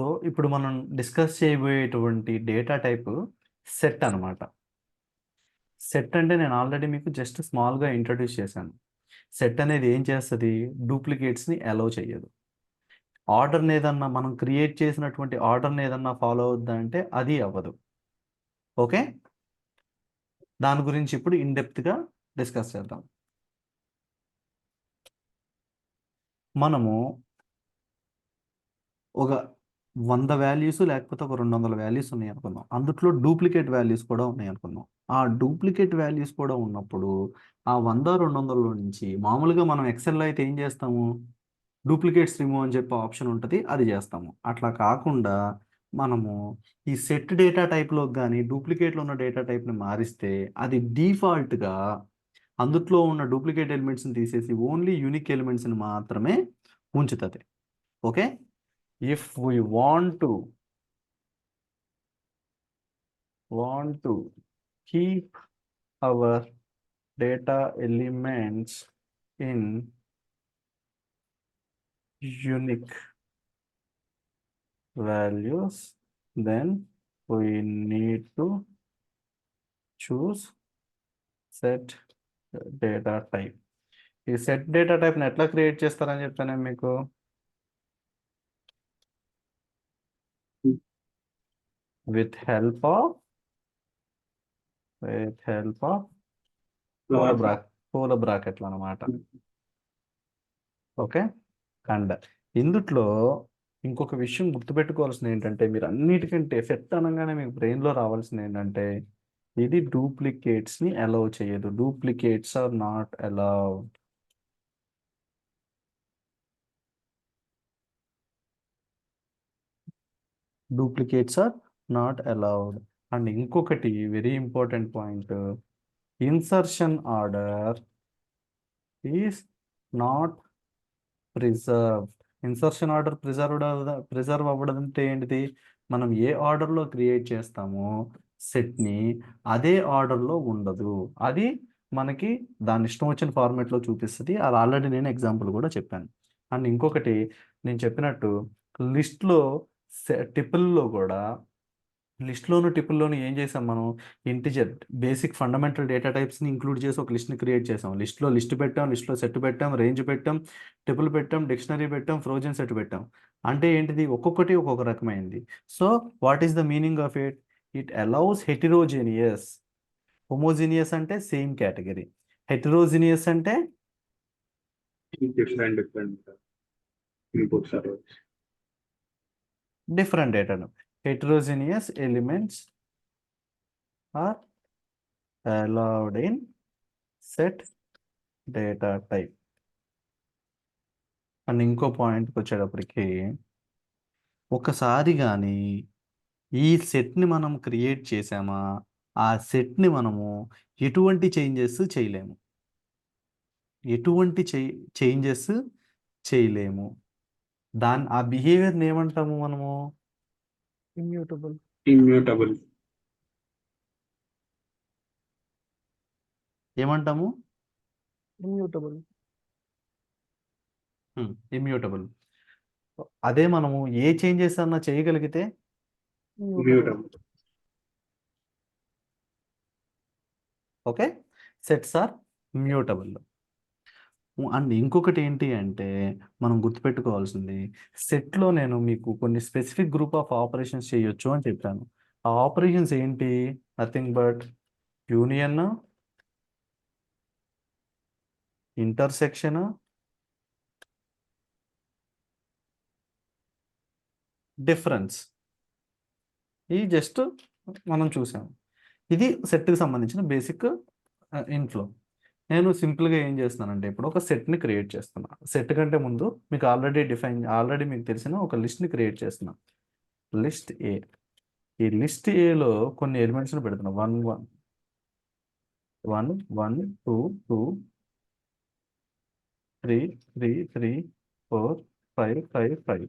So, ఇప్పుడు మనం discuss చేయబోయేటువంటి data type set అనమాట. సెట్ అంటే నేను ఆల్రెడీ మీకు జస్ట్ స్మాల్‌గా ఇంట్రొడ్యూస్ చేశాను. సెట్ అనేది ఏం చేస్తది? డూప్లికేట్స్‌ని అలౌ చెయ్యదు. ఆర్డర్‌ని ఏదన్నా మనం క్రియేట్ చేసినటువంటి ఆర్డర్‌ని ఏదన్నా ఫాలో అవుద్దా అంటే అది అవ్వదు. ఓకే? దాని గురించి ఇప్పుడు ఇన్ డెప్త్‌గా డిస్కస్ చేద్దాం. మనము ఒక 100 వాల్యూస్ లేకపోతే ఒక 200 వాల్యూస్ ఉన్నాయనుకుందాం. అందుట్లో డూప్లికేట్ వాల్యూస్ కూడా ఉన్నాయనుకుందాం. ఆ డూప్లికేట్ వాల్యూస్ కూడా ఉన్నప్పుడు ఆ 100, 200లో నుంచి మామూలుగా మనం ఎక్సెల్‌లో అయితే ఏం చేస్తాము? డూప్లికేట్స్ రిమూవ్ అని చెప్పి ఆప్షన్ ఉంటది. అది చేస్తాము. అట్లా కాకుండా మనము ఈ సెట్ డేటా టైప్‌లోకి గాని డూప్లికేట్‌లో ఉన్న డేటా టైప్‌ని మారిస్తే అది డిఫాల్ట్‌గా అందుట్లో ఉన్న డూప్లికేట్ ఎలిమెంట్స్‌ని తీసేసి ఓన్లీ యూనిక్ ఎలిమెంట్స్‌ని మాత్రమే ఉంచుతది. Okay? If we want to keep our data elements in unique values, then we need to choose set data type. ఈ సెట్ డేటా టైప్‌ని ఎట్లా క్రియేట్ చేస్తారని చెప్పాను మీకు? విత్ హెల్ప్ ఆఫ్ పూల బ్రాకెట్లు అన్నమాట. ఓకే? అండ్ ఇందుట్లో ఇంకొక విషయం గుర్తుపెట్టుకోవాల్సింది ఏంటంటే మీరు అన్నిటికంటే సెట్ అనంగానే మీకు బ్రెయిన్‌లో రావాల్సింది ఏంటంటే ఇది డూప్లికేట్స్‌ని అలౌ చేయదు. Duplicates are not allowed. Duplicates are not allowed. And ఇంకొకటి very important point insertion order is not preserved. Insertion order preserve అవ్వడంటే ఏంటిది? మనం ఏ ఆర్డర్‌లో క్రియేట్ చేస్తామో సెట్‌ని అదే ఆర్డర్‌లో ఉండదు. అది మనకి దాని ఇష్టం వచ్చిన ఫార్మాట్‌లో చూపిస్తది. అది ఆల్రెడీ నేను ఎగ్జాంపుల్ కూడా చెప్పాను. అండ్ ఇంకొకటి నేను చెప్పినట్టు లిస్ట్‌లో టిపుల్‌లో కూడా లిస్ట్‌లోను, టిపుల్‌లోను ఏం చేసాం మనం? ఇంటిజర్ బేసిక్ ఫండమెంటల్ డేటా టైప్స్‌ని ఇంక్లూడ్ చేసి ఒక లిస్ట్‌ని క్రియేట్ చేసాం. లిస్ట్‌లో లిస్ట్ పెట్టాం, లిస్ట్‌లో సెట్ పెట్టాం, రేంజ్ పెట్టాం, టిపుల్ పెట్టాం, డిక్షనరీ పెట్టాం, ఫ్రోజన్ సెట్ పెట్టాం. అంటే ఏంటిది? ఒక్కొక్కటి ఒక్కొక్క రకమైంది. So, what is the meaning of it? It allows heterogeneous. Homogeneous అంటే సేమ్ కేటగరీ. హెటెరోజీనియస్ అంటే different inputs are డిఫరెంట్ డేటాను. Heterogeneous elements are allowed in set data type. And ఇంకో పాయింట్‌కి వచ్చేటప్పటికి ఒకసారి గాని ఈ సెట్‌ని మనం క్రియేట్ చేసామా, ఆ సెట్‌ని మనము ఎటువంటి చేంజెస్ చేయలేము. ఎటువంటి చేంజెస్ చేయలేము. ఆ బిహేవియర్‌ని ఏమంటాము మనము? ఇమ్యూటబుల్. immutable. ఏమంటాము? ఇమ్యూటబుల్. ఇమ్యూటబుల్. అదే మనము ఏ చేంజెస్ అన్నా చేయగలిగితే Immutable. Okay. Sets are mutable. And ఇంకొకటి ఏంటి అంటే మనం గుర్తుపెట్టుకోవాల్సింది సెట్‌లో నేను మీకు కొన్ని స్పెసిఫిక్ గ్రూప్ ఆఫ్ ఆపరేషన్స్ చేయొచ్చు అని చెప్పాను. ఆ ఆపరేషన్స్ ఏంటి? Nothing but union, intersection, difference. ఇయి జస్ట్ మనం చూసాం. ఇది సెట్‌కి సంబంధించిన బేసిక్ ఇన్‌ఫ్లో. నేను సింపుల్‌గా ఏం చేస్తున్నానంటే ఇప్పుడు ఒక సెట్‌ని క్రియేట్ చేస్తున్నా. సెట్ కంటే ముందు మీకు ఆల్రెడీ మీకు తెలిసిన ఒక లిస్ట్‌ని క్రియేట్ చేస్తున్నా. లిస్ట్ ఏ. ఈ లిస్ట్ ఏలో కొన్ని ఎలిమెంట్స్‌ని పెడుతున్నా. 1, 1, 1, 1, 2, 2, 3, 3, 3, 4, 5, 5, 5.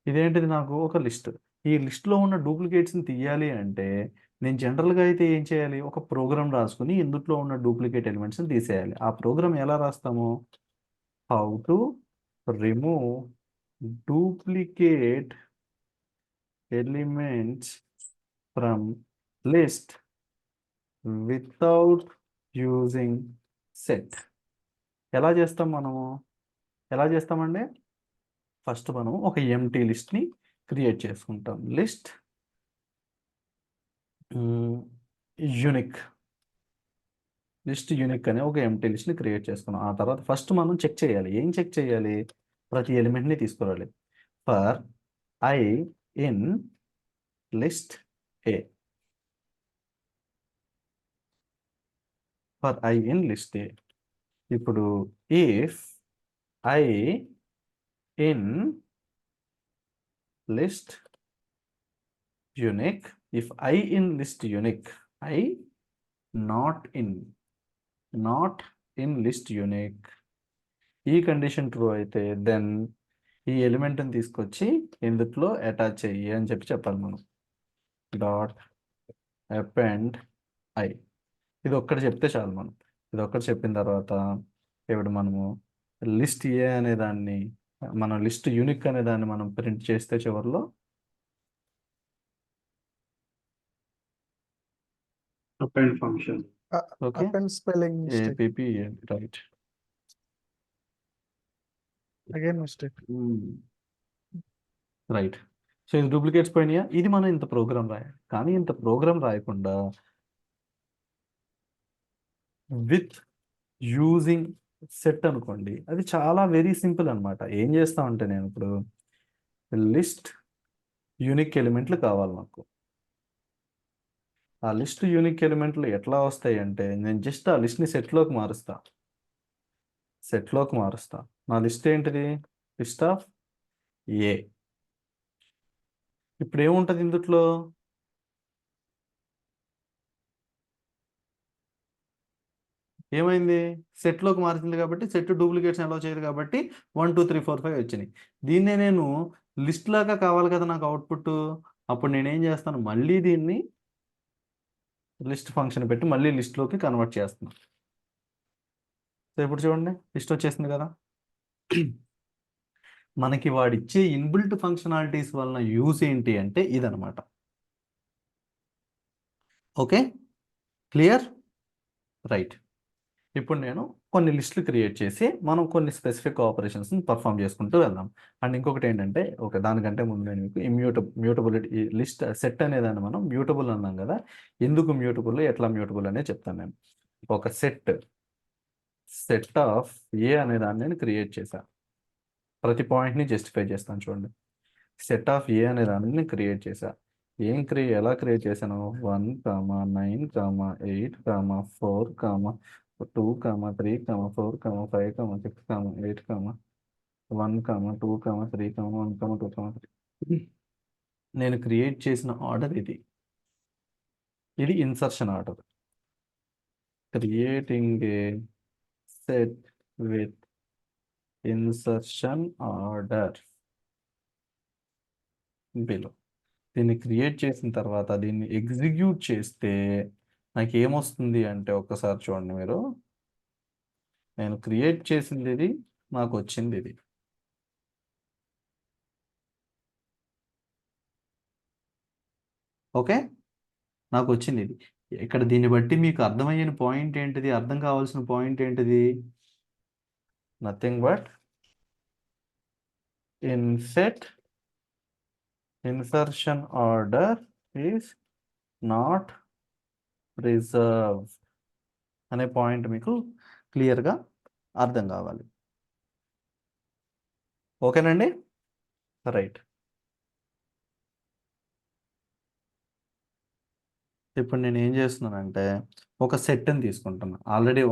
ఇదేంటిది నాకు ఒక లిస్ట్. ఈ లిస్ట్‌లో ఉన్న డూప్లికేట్స్‌ని తీయాలి అంటే నేను జనరల్‌గా అయితే ఏం చేయాలి? ఒక ప్రోగ్రామ్ రాసుకొని ఇందుట్లో ఉన్న డూప్లికేట్ ఎలిమెంట్స్‌ని తీసేయాలి. ఆ ప్రోగ్రామ్ ఎలా రాస్తాము? How to remove duplicate elements from list without using set. ఎలా చేస్తాం మనము? ఎలా చేస్తామండి? ఫస్ట్ మనం ఒక ఎంటీ లిస్ట్ని క్రియేట్ చేసుకుంటాం. లిస్ట్ యూనిక్ అనే ఒక ఎంటీ లిస్ట్ని క్రియేట్ చేసుకున్నాం. ఆ తర్వాత ఫస్ట్ మనం చెక్ చేయాలి. ఏం చెక్ చేయాలి? ప్రతి ఎలిమెంట్ని తీసుకురావాలి. For I in list a, for I in list a. ఇప్పుడు if i in list unique, if i in list unique, i not in list unique, ఈ కండిషన్ ట్రూ అయితే దెన్ ఈ ఎలిమెంట్ని తీసుకొచ్చి ఇందులో అటాచ్ చెయ్యి అని చెప్పాలి మనం. డాట్ అపెండ్ ఐ, ఇది ఒక్కటి చెప్తే చాలు మనం. ఇది ఒక్కటి చెప్పిన తర్వాత ఇప్పుడు మనము లిస్ట్ ఏ అనే దాన్ని, మనం లిస్ట్ యూనిక్ అనే దాన్ని మనం ప్రింట్ చేస్తే చివరిలో append function. Okay, Append spelling mistake. APP right. Again mistake. Right. So ఇది డూప్లికేట్స్ పోయినాయా? ఇది మనం ఇంత ప్రోగ్రామ్ రాయాలి. కానీ ఇంత ప్రోగ్రామ్ రాయకుండా విత్ యూజింగ్ సెట్ అనుకోండి, అది చాలా వెరీ సింపుల్ అనమాట. ఏం చేస్తామంటే నేను ఇప్పుడు లిస్ట్ యూనిక్ ఎలిమెంట్లు కావాలి నాకు. ఆ లిస్ట్ యూనిక్ ఎలిమెంట్లు ఎట్లా వస్తాయి అంటే నేను జస్ట్ ఆ లిస్ట్ని సెట్లోకి మారుస్తా. నా లిస్ట్ ఏంటిది? లిస్ట్ ఆఫ్ ఏ. ఇప్పుడు ఏముంటుంది ఇందులో? ఏమైంది? సెట్లోకి మారింది కాబట్టి సెట్ డూప్లికేట్స్ అలౌ చేయదు కాబట్టి 1 2 3 4 5 వచ్చినాయి. దీన్నే నేను లిస్ట్ లాగా కావాలి కదా నాకు అవుట్పుట్. అప్పుడు నేనేం చేస్తాను? మళ్ళీ దీన్ని లిస్ట్ ఫంక్షన్ పెట్టి మళ్ళీ లిస్ట్లోకి కన్వర్ట్ చేస్తున్నాను. సో ఇప్పుడు చూడండి, లిస్ట్ వచ్చేసింది కదా. మనకి వాడిచ్చే ఇన్బిల్ట్ ఫంక్షనాలిటీస్ వలన యూజ్ ఏంటి అంటే ఇదనమాట. Okay, clear? రైట్. ఇప్పుడు నేను కొన్ని లిస్టులు క్రియేట్ చేసి మనం కొన్ని స్పెసిఫిక్ ఆపరేషన్స్ని పర్ఫామ్ చేసుకుంటూ వెళ్దాం. అండ్ ఇంకొకటి ఏంటంటే, దానికంటే ముందు నేను మీకు మ్యూటబిలిటీ లిస్ట్ సెట్ అనేదాన్ని మనం మ్యూటబుల్ అన్నాం కదా. ఎందుకు మ్యూటబుల్, ఎట్లా మ్యూటబుల్ అనేది చెప్తాను నేను. ఒక సెట్ ఆఫ్ ఏ అనేదాన్ని నేను క్రియేట్ చేశాను. ప్రతి పాయింట్ని జస్టిఫై చేస్తాను చూడండి. సెట్ ఆఫ్ ఏ అనే దాన్ని క్రియేట్ చేశా. ఎలా క్రియేట్ చేశాను? 1, 9, 8, 4, 2, 3, 4, 5, 6, 8, 1, 2, 3, 1, 2, 3. నేను క్రియేట్ చేసిన ఆర్డర్ ఇది insertion order. Creating a set with insertion order below. దీన్ని క్రియేట్ చేసిన తర్వాత దీన్ని ఎగ్జిక్యూట్ చేస్తే నాకు ఏమొస్తుంది అంటే, ఒక్కసారి చూడండి మీరు. నేను క్రియేట్ చేసింది ఇది, నాకు వచ్చింది ఇది. ఓకే, నాకు వచ్చింది ఇది. ఇక్కడ దీన్ని బట్టి మీకు అర్థమయ్యే పాయింట్ ఏంటిది? అర్థం కావాల్సిన పాయింట్ ఏంటిది? Nothing but in set insertion order is not reserve అనే పాయింట్ మీకు క్లియర్గా అర్థం కావాలి. ఓకేనండి? రైట్. ఇప్పుడు నేను ఏం చేస్తున్నానంటే ఒక సెట్ని తీసుకుంటున్నా. ఆల్రెడీ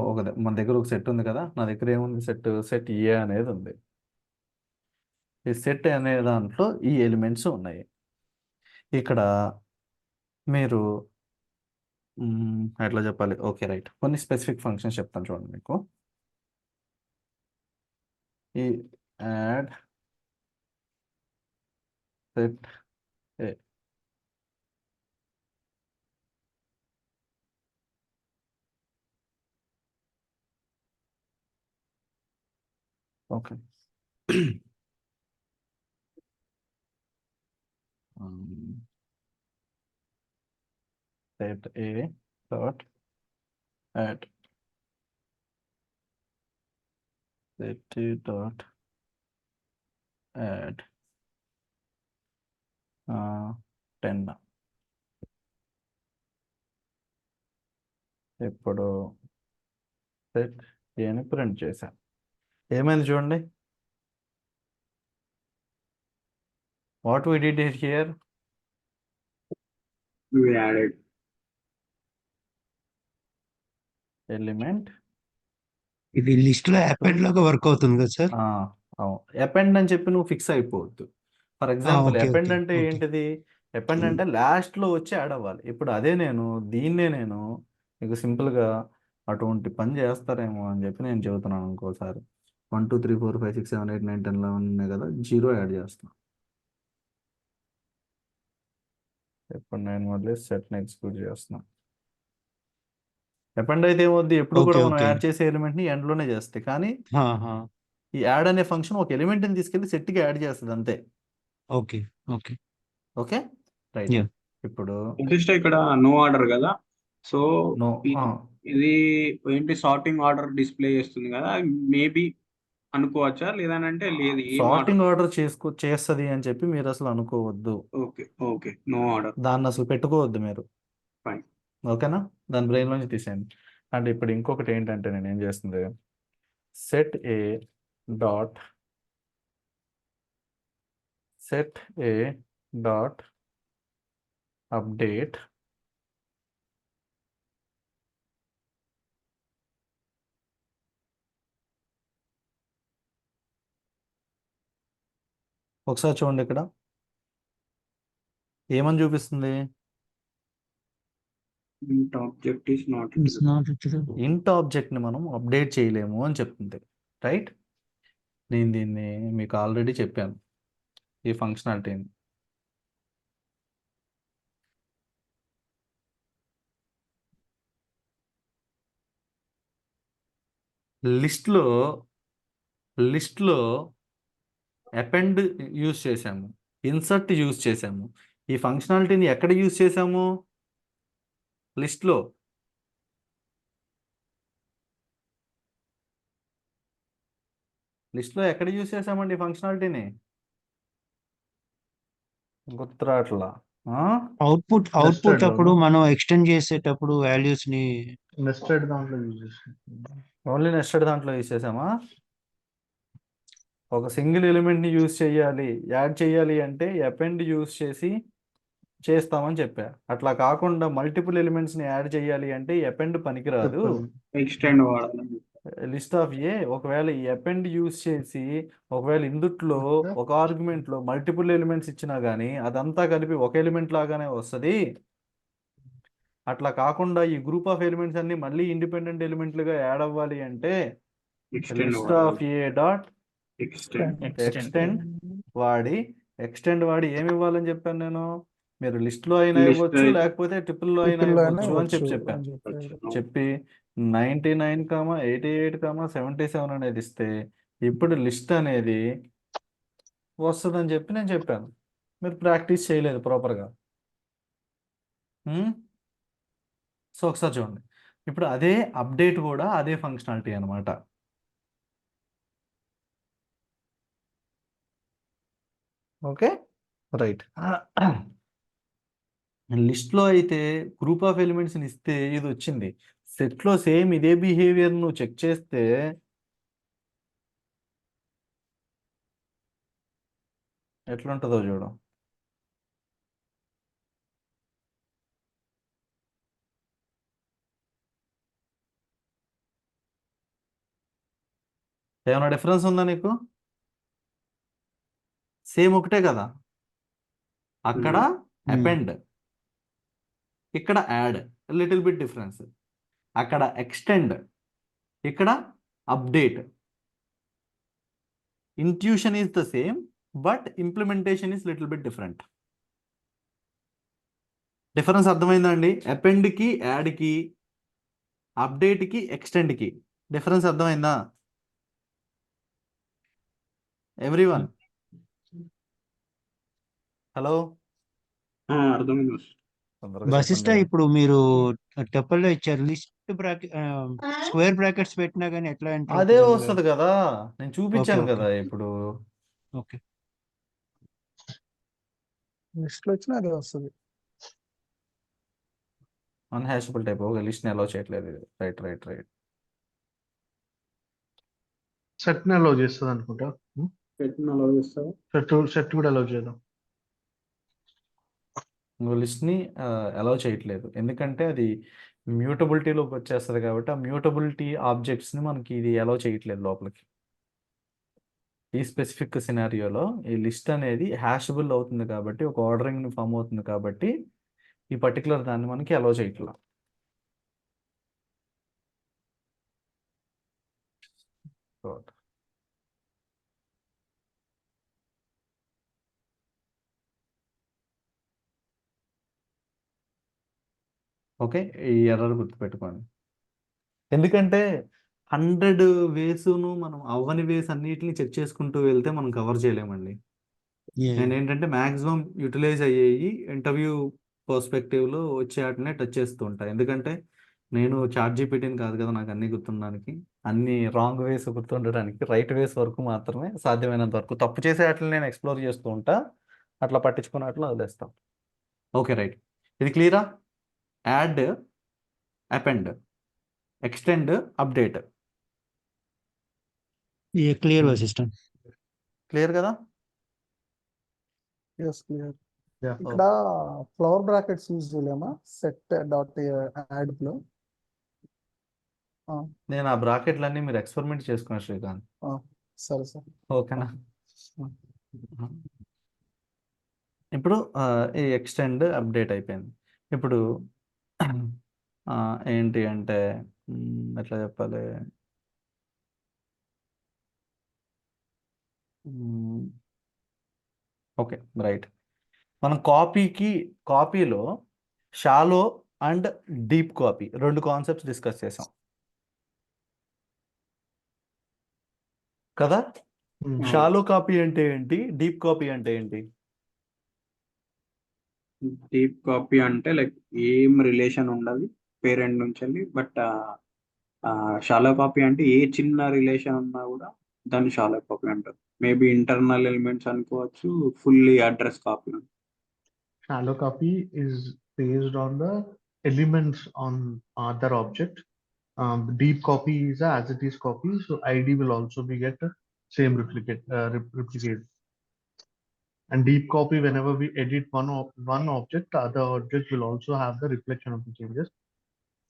మన దగ్గర ఒక సెట్ ఉంది కదా. నా దగ్గర ఏముంది? సెట్ ఏ అనేది ఉంది. ఈ సెట్ అనే దాంట్లో ఈ ఎలిమెంట్స్ ఉన్నాయి. ఇక్కడ మీరు ఎట్లా చెప్పాలి? Okay, right. కొన్ని స్పెసిఫిక్ ఫంక్షన్స్ చెప్తాను చూడండి మీకు. ఈ add set A, okay. set a dot add set a dot add 10. ఇప్పుడు సెట్ ఏని ప్రింట్ చేశాను. ఏమైంది చూడండి. What we did here, We added. Element ఇది లిస్ట్ లో అపెండ్ లాగా వర్క్ అవుతుంది కదా సార్? అపెండ్ అని చెప్పి నువ్వు ఫిక్స్ అయిపోవద్దు. For example okay, append okay, అంటే okay. ఏంటిది, అపెండ్ అంటే లాస్ట్ లో వచ్చి యాడ్ అవ్వాలి. ఇప్పుడు అదే దీన్నే నేను మీకు సింపుల్ గా అటువంటి పని చేస్తారేమో అని చెప్పి నేను చెబుతున్నాను. ఇంకోసారి 1 2 3 4 5 6 7 8 9 10 11 ఉన్నాయి కదా, 0 యాడ్ చేస్తాను. ఇప్పుడు నేను మళ్ళీ సెట్ని ఎగ్జిక్యూట్ చేస్తున్నాను. అపెండ్ అయితే ఏమవుద్ది, ఎప్పుడు కూడా Okay, మనం okay. యాడ్ చేసే ఎలిమెంట్ ని ఎండ్ లోనే చేస్తాయి. కానీ హా, హా. ఈ యాడ్ అనే ఫంక్షన్ ఒక ఎలిమెంట్ ని తీసుకెళ్లి సెట్ కి యాడ్ చేస్తుంది అంతే. Okay, okay. Okay right. Yeah. ఇప్పుడు Just ఇక్కడ నో ఆర్డర్ కదా, సో నో ఇది ఏంటి సార్టింగ్ ఆర్డర్ డిస్ప్లే చేస్తుంది కదా, మేబీ అనుకోవచ్చా, లేదనంటే లేదు ఏం సార్టింగ్ ఆర్డర్. ఆర్డర్ చేస్తుంది అని చెప్పి మీరు అసలు అనుకోవద్దు. Okay okay, no order. దాన్ని అసలు పెట్టుకోవద్దు మీరు. Fine. ఓకేనా, దాని బ్రెయిన్ లోంచి తీసేయండి. అండ్ ఇప్పుడు ఇంకొకటి ఏంటంటే నేను ఏం చేస్తుంది, సెట్ ఏ డాట్ అప్డేట్ ఒకసారి చూడండి. ఇక్కడ ఏమని చూపిస్తుంది, Int object is not It's not actually- ఇంట్ ఆబ్జెక్ట్ ని మనం అప్డేట్ చేయలేము అని చెప్తుంది. రైట్, నేను దీన్ని మీకు ఆల్రెడీ చెప్పాను ఈ ఫంక్షనాలిటీని. లిస్ట్లో అపెండ్ యూజ్ చేసాము, ఇన్సర్ట్ యూజ్ చేసాము. ఈ ఫంక్షనాలిటీని ఎక్కడ యూజ్ చేసాము, లిస్ట్లో. ఎక్కడ యూజ్ చేసామండి ఈ ఫంక్షనాలిటీని, గుర్తురాట్లా. అవుట్పుట్ Nested అప్పుడు లోనా? మనం ఎక్స్టెండ్ చేసేటప్పుడు వాల్యూస్ ని నెస్టెడ్ దాంట్లో యూజ్ చేస్తాం. ఓన్లీ నెస్టెడ్ దాంట్లో యూజ్ చేసామా? ఒక సింగిల్ ఎలిమెంట్ ని యూజ్ చేయాలి, యాడ్ చేయాలి అంటే అపెండ్ యూజ్ చేసి చేస్తామని చెప్పా. అట్లా కాకుండా మల్టిపుల్ ఎలిమెంట్స్ ని యాడ్ చేయాలి అంటే అపెండ్ పనికిరాదు. ఎక్స్టెండ్ వాడాలి. లిస్ట్ ఆఫ్ ఏ ఒకవేళ ఈ అపెండ్ యూజ్ చేసి ఒకవేళ ఇందుట్లో ఒక ఆర్గ్యుమెంట్ లో మల్టిపుల్ ఎలిమెంట్స్ ఇచ్చినా గానీ అదంతా కలిపి ఒక ఎలిమెంట్ లాగానే వస్తుంది. అట్లా కాకుండా ఈ గ్రూప్ ఆఫ్ ఎలిమెంట్స్ అన్ని మళ్ళీ ఇండిపెండెంట్ ఎలిమెంట్లుగా యాడ్ అవ్వాలి అంటే extend list of A dot extend వాడి ఏమి ఇవ్వాలని చెప్పాను నేను, మీరు లిస్ట్ లో అయినా List ఇవ్వచ్చు లో లేకపోతే ట్రిపుల్ లో అయినా ట్రిపుల్ అయినా ఇవ్వచ్చు అని ఇవ్వచ్చు చెప్పాను. అని చెప్పారు. చెప్పి 99, 88, 77 అనేది ఇస్తే ఇప్పుడు లిస్ట్ అనేది వస్తుందని చెప్పి నేను చెప్పాను. మీరు ప్రాక్టీస్ చేయలేదు ప్రాపర్గా. సో ఒకసారి చూడండి, ఇప్పుడు అదే అప్డేట్ కూడా అదే ఫంక్షనాలిటీ అనమాట. Okay right. లిస్ట్లో అయితే గ్రూప్ ఆఫ్ ఎలిమెంట్స్ని ఇస్తే ఇది వచ్చింది. సెట్లో సేమ్ ఇదే బిహేవియర్ నువ్వు చెక్ చేస్తే ఎట్లుంటుందో చూడు. ఏమైనా డిఫరెన్స్ ఉందా నీకు? సేమ్ ఒకటే కదా, అక్కడ అపెండ్, ఇక్కడ యాడ్, లిటిల్ బిట్ డిఫరెన్స్. అక్కడ ఎక్స్టెండ్, ఇక్కడ update. Intuition is the same but implementation is little bit different. Difference అర్థమైందా అండి? అపెండ్కి, యాడ్కి, అప్డేట్కి, ఎక్స్టెండ్కి డిఫరెన్స్ అర్థమైందా ఎవ్రీవన్? హలో అర్థమైంది మాస్టర్. తొందరగా వశిష్ట చెప్పండి. ఇప్పుడు మీరు టెంపుల్లో ఇచ్చారు లిస్ట్ బ్రాకెట్ స్క్వేర్ బ్రాకెట్స్ పెట్టినా కానీ ఎట్లా ఎంటర్ అదే అవుతుంది వస్తుంది కదా, నేను చూపించాను ఓకే. కదా ఇప్పుడు. ఓకే లిస్ట్ లో వచ్చినా అదే వస్తుంది. అన్హాషబుల్ టైప్ ఒక లిస్ట్ని అలౌ చేయట్లేదు. Right right right. సెట్ ని అలౌ చేస్తుంది అనుకుంటా. పెట్టిన అలౌ చేస్తావా? సెట్ కూడా అలౌ చేద్దాం. నువ్వు లిస్ట్ని అలౌ చేయట్లేదు, ఎందుకంటే అది మ్యూటబిలిటీలోకి వచ్చేస్తుంది కాబట్టి ఆ మ్యూటబిలిటీ ఆబ్జెక్ట్స్ని మనకి ఇది అలౌ చేయట్లేదు లోపలికి. ఈ స్పెసిఫిక్ సినారియోలో ఈ లిస్ట్ అనేది హ్యాషబుల్ అవుతుంది కాబట్టి, ఒక ఆర్డరింగ్ ఫామ్ అవుతుంది కాబట్టి ఈ పర్టికులర్ దాన్ని మనకి అలౌ చేయట్లా. ఓకే, ఈ ఎర్రర్ గుర్తుపెట్టుకోండి. ఎందుకంటే 100 వేసును మనం అవ్వని వేస్ అన్నిటిని చెక్ చేసుకుంటూ వెళ్తే మనం కవర్ చేయలేమండి. నేను ఏంటంటే మ్యాక్సిమం యూటిలైజ్ అయ్యేవి ఇంటర్వ్యూ పర్స్పెక్టివ్లో వచ్చే వాటినే టచ్ చేస్తూ ఉంటాను. ఎందుకంటే నేను చాట్ జీపీటీని కాదు కదా నాకు అన్నీ గుర్తుండడానికి, అన్ని రాంగ్ వేస్ గుర్తుండడానికి రైట్ వేస్ వరకు మాత్రమే సాధ్యమైనంత వరకు తప్పు చేసే వాటిని నేను ఎక్స్ప్లోర్ చేస్తూ ఉంటా, అట్లా పట్టించుకున్న అట్లా వదిలేస్తాం. ఓకే రైట్, ఇది క్లియరా? Add, append, extend, update clear Vashishta. Clear కదా? Yes clear. Yeah. ఇక్కడ ఫ్లవర్ బ్రాకెట్స్ యూజ్ చేయలేమా సెట్ డాట్ యాడ్ లో? నేను ఆ బ్రాకెట్లన్నీ మీరు ఎక్స్పెరిమెంట్ చేసుకున్నారు శ్రీకాంత్, సరే సార్. ఓకేనా? ఇప్పుడు ఈ ఎక్స్టెండ్ అప్డేట్ అయిపోయింది. ఇప్పుడు ఏంటి అంటే ఎట్లా చెప్పాలి, ఓకే రైట్. మనం కాపీలో షాలో అండ్ డీప్ కాపీ రెండు కాన్సెప్ట్స్ డిస్కస్ చేసాం కదా. షాలో కాపీ అంటే ఏంటి, డీప్ కాపీ అంటే ఏంటి? డీప్ కాపీ అంటే లైక్ ఏం రిలేషన్ ఉండదు పేరెంట్ నుంచి వెళ్ళి, బట్ షాలో కాపీ అంటే ఏ చిన్న రిలేషన్ ఉన్నా కూడా దాన్ని షాలో కాపీ అంటారు. మేబీ ఇంటర్నల్ ఎలిమెంట్స్ అనుకోవచ్చు, fully address copy. Shallow copy is based on the elements on other object. Deep copy is a as it is copy, so ID will also be get same replicate. And deep copy, whenever we edit one object, the other object will also have the reflection of the changes.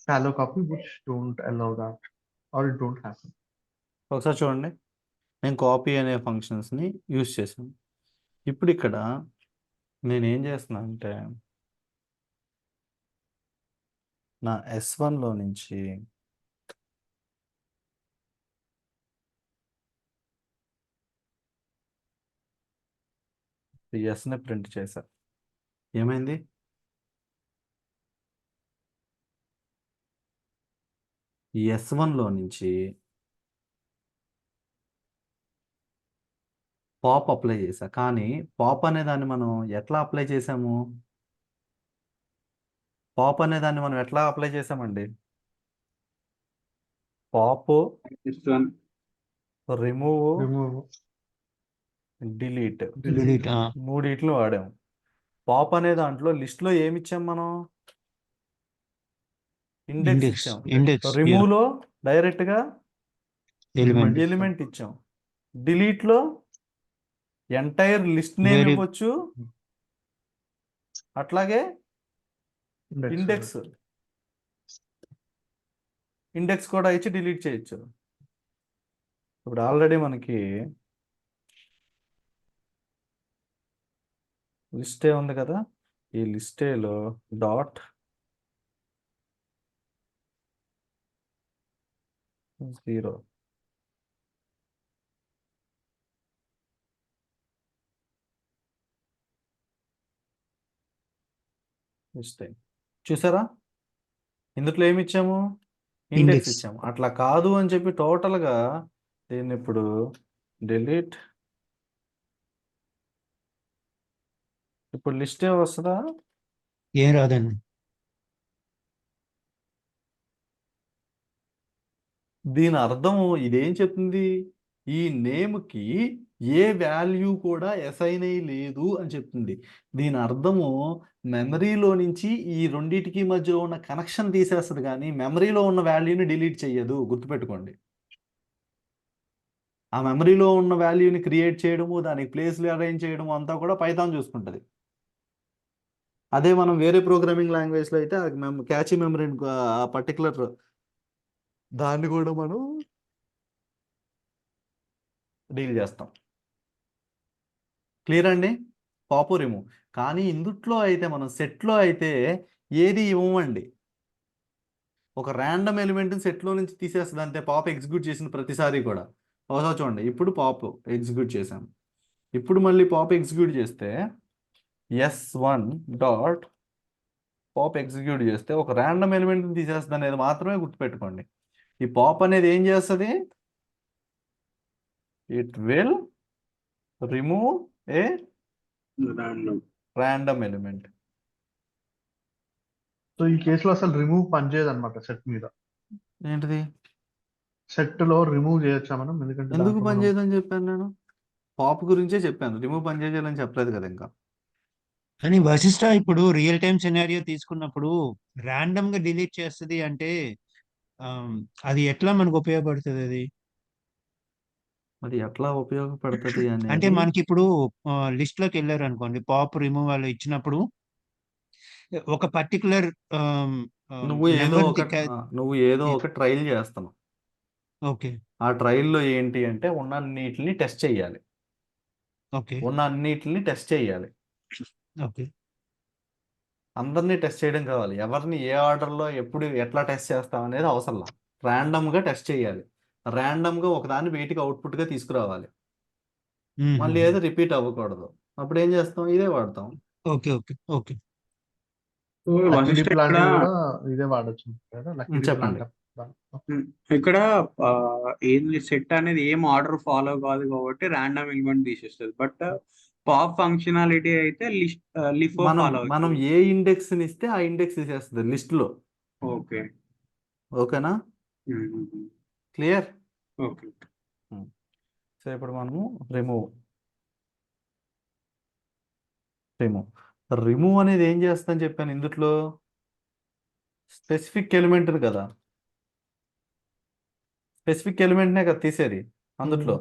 Shallow copy, which don't allow that, or it don't happen. ఒకసారి చూడండి, నేను copy అనే ఫంక్షన్స్ని use చేశాను. ఇప్పుడు ఇక్కడ నేనేం చేస్తున్నా అంటే నా S1లో నుంచి ఎస్ని ప్రింట్ చేశా. ఏమైంది? S1లో నుంచి పాప్ అప్లై చేశా, కానీ పాప్ అనే దాన్ని మనం ఎట్లా అప్లై చేసాము? పాప్ అనే దాన్ని మనం ఎట్లా అప్లై చేసామండి? పాప్, రిమూవ్, డిలీట్ మూడిట్లు వాడాము. పాప్ అనే దాంట్లో లిస్ట్లో ఏమి ఇచ్చాం మనం? ఇండెక్స్ ఇచ్చాం. రిమూవ్లో డైరెక్ట్గా ఎలిమెంట్ ఇచ్చాం. డిలీట్లో ఎంటైర్ లిస్ట్ నేమ్ ఇవ్వచ్చు, అట్లాగే ఇండెక్స్ కూడా ఇచ్చి డిలీట్ చేయొచ్చు. ఇప్పుడు ఆల్రెడీ మనకి లిస్టే ఉంది కదా, ఈ లిస్టేలో డాట్ 0 లిస్టే చూసారా? ఇందులో ఏమి ఇచ్చాము? ఇండెక్స్ ఇచ్చాము. అట్లా కాదు అని చెప్పి టోటల్గా దీన్ని ఇప్పుడు డిలీట్, ఇప్పుడు లిస్టే వస్తుందా? ఏం రాదండి. దీని అర్థం ఇదేం చెప్తుంది, ఈ నేమ్కి ఏ వాల్యూ కూడా అసైన్ అయ్యి లేదు అని చెప్తుంది. దీని అర్థము మెమరీలో నుంచి ఈ రెండిటికి మధ్య ఉన్న కనెక్షన్ తీసేస్తుంది, కానీ మెమరీలో ఉన్న వాల్యూని డిలీట్ చెయ్యదు, గుర్తుపెట్టుకోండి. ఆ మెమరీలో ఉన్న వాల్యూని క్రియేట్ చేయడము, దానికి ప్లేస్లు అరేంజ్ చేయడము అంతా కూడా పైథాన్ చూసుకుంటుంది. అదే మనం వేరే ప్రోగ్రామింగ్ లాంగ్వేజ్లో అయితే క్యాచీ మెమరీ ఆ పర్టికులర్ దాన్ని కూడా మనం డీల్ చేస్తాం. క్లియర్ అండి? పాపు రిమూవ్. కానీ ఇందుట్లో అయితే మనం సెట్లో అయితే ఏది ఇవ్వమండి, ఒక ర్యాండమ్ ఎలిమెంట్ని సెట్లో నుంచి తీసేస్తుంది అంతే, పాప్ ఎగ్జిక్యూట్ చేసిన ప్రతిసారి కూడా. ఒకసారి చూడండి, ఇప్పుడు పాప్ ఎగ్జిక్యూట్ చేసాం, ఇప్పుడు మళ్ళీ పాప్ ఎగ్జిక్యూట్ చేస్తే S1 డాట్ పాప్ ఎగ్జిక్యూట్ చేస్తే ఒక ర్యాండమ్ ఎలిమెంట్ని తీసేస్తుంది అనేది మాత్రమే గుర్తుపెట్టుకోండి. ఈ పాప్ అనేది ఏం చేస్తుంది, it will remove A Random. Random element. So ఈ కేసులో అసలు రిమూవ్ పనిచేయదు అనమాట సెట్ మీద. ఏంటిది, సెట్ లో రిమూవ్ చేయొచ్చా మనం? ఎందుకంటే ఎందుకు దాంట్లో పని మనం చేయదని చెప్పాను నేను, పాప్ గురించే చెప్పాను, రిమూవ్ పని చేయాలని చెప్పలేదు కదా ఇంకా. కానీ వశిష్ట ఇప్పుడు రియల్ టైం సినారియో తీసుకున్నప్పుడు ర్యాండమ్ గా డిలీట్ చేస్తుంది అంటే అది ఎట్లా మనకు ఉపయోగపడుతుంది అది? మరి ఎట్లా ఉపయోగపడుతుంది అంటే అనేది, మనకి ఇప్పుడు లిస్ట్ లోకి వెళ్ళారు అనుకోండి, పాప్ రిమూవల్ ఇచ్చినప్పుడు ఒక పర్టికులర్ నువ్వు ఏదో నెంబర్ ఒక నువ్వు ఏదో ఒక ట్రయల్ చేస్తున్నావు. ఓకే ఆ ట్రయల్లో ఏంటి అంటే ఉన్న అన్నిటిని టెస్ట్ చేయాలి, ఓకే ఉన్న అన్నిటిని టెస్ట్ చేయాలి, ఓకే అందరినీ టెస్ట్ చేయడం కావాలి. ఎవరిని ఏ ఆర్డర్లో ఎప్పుడు ఎట్లా టెస్ట్ చేస్తాం అనేది అవసరం, ర్యాండమ్గా టెస్ట్ చేయాలి. ర్యాండమ్గా ఒకదాన్ని బయటికి అవుట్పుట్గా తీసుకురావాలి, మళ్ళీ ఏదో రిపీట్ అవ్వకూడదు. అప్పుడు ఏం చేస్తాం, ఇదే వాడతాం. Okay okay okay so Lucky Vashishta డిప్ ఇక్కడ లాంటివి కూడా ఇదే వాడచ్చు కదా, లక్కీ డిప్ చెప్పండి. లాంటి ఇక్కడ ఏంది సెట్ అనేది ఏం ఆర్డర్ ఫాలో కాదు కాబట్టి ర్యాండమ్ ఎలిమెంట్ తీసేస్తుంది. బట్ పాప్ ఫంక్షనాలిటీ అయితే లిఫో మనం ఫాలో మనం అవుతుంది. ఏ ఇండెక్స్ని ఇస్తే ఆ ఇండెక్స్ తీసేస్తుంది లిస్ట్లో. ఓకే. ఓకేనా, క్లియర్? ఓకే. సో ఇప్పుడు మనము రిమూవ్ రిమూవ్ రిమూవ్ అనేది ఏం చేస్తుందని చెప్పాను, ఇందులో స్పెసిఫిక్ ఎలిమెంట్ కదా, స్పెసిఫిక్ ఎలిమెంట్నే కదా తీసేది అందులో.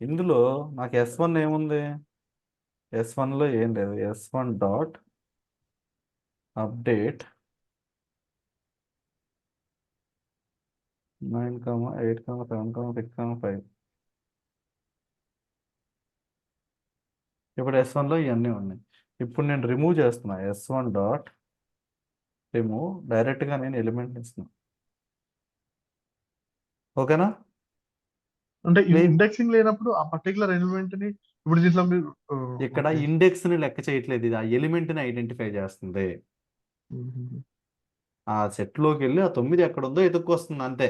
ఇందులో నాకు S1 ఏముంది, S1లో ఏం లేదు, S1 డాట్ అప్డేట్ 9, 8, 7, 6, 5. ఇప్పుడు S1లో ఇవన్నీ ఉన్నాయి. ఇప్పుడు నేను రిమూవ్ చేస్తున్నా, S1 డాట్ రిమూవ్, డైరెక్ట్గా నేను ఎలిమెంట్ ఇస్తున్నా. ఓకేనా? అంటే లేదు. ఇండెక్సింగ్ లేనప్పుడు ఆ పర్టికులర్ ఎలిమెంట్ ని ఇప్పుడు దీంట్లో మీరు ఇక్కడ okay. ఇండెక్స్ని లెక్క చేయట్లేదు, ఇది ఆ ఎలిమెంట్ని ఐడెంటిఫై చేస్తుంది. ఆ సెట్లోకి వెళ్ళి ఆ 9 ఎక్కడ ఉందో ఎతుక్కొస్తుంది అంతే.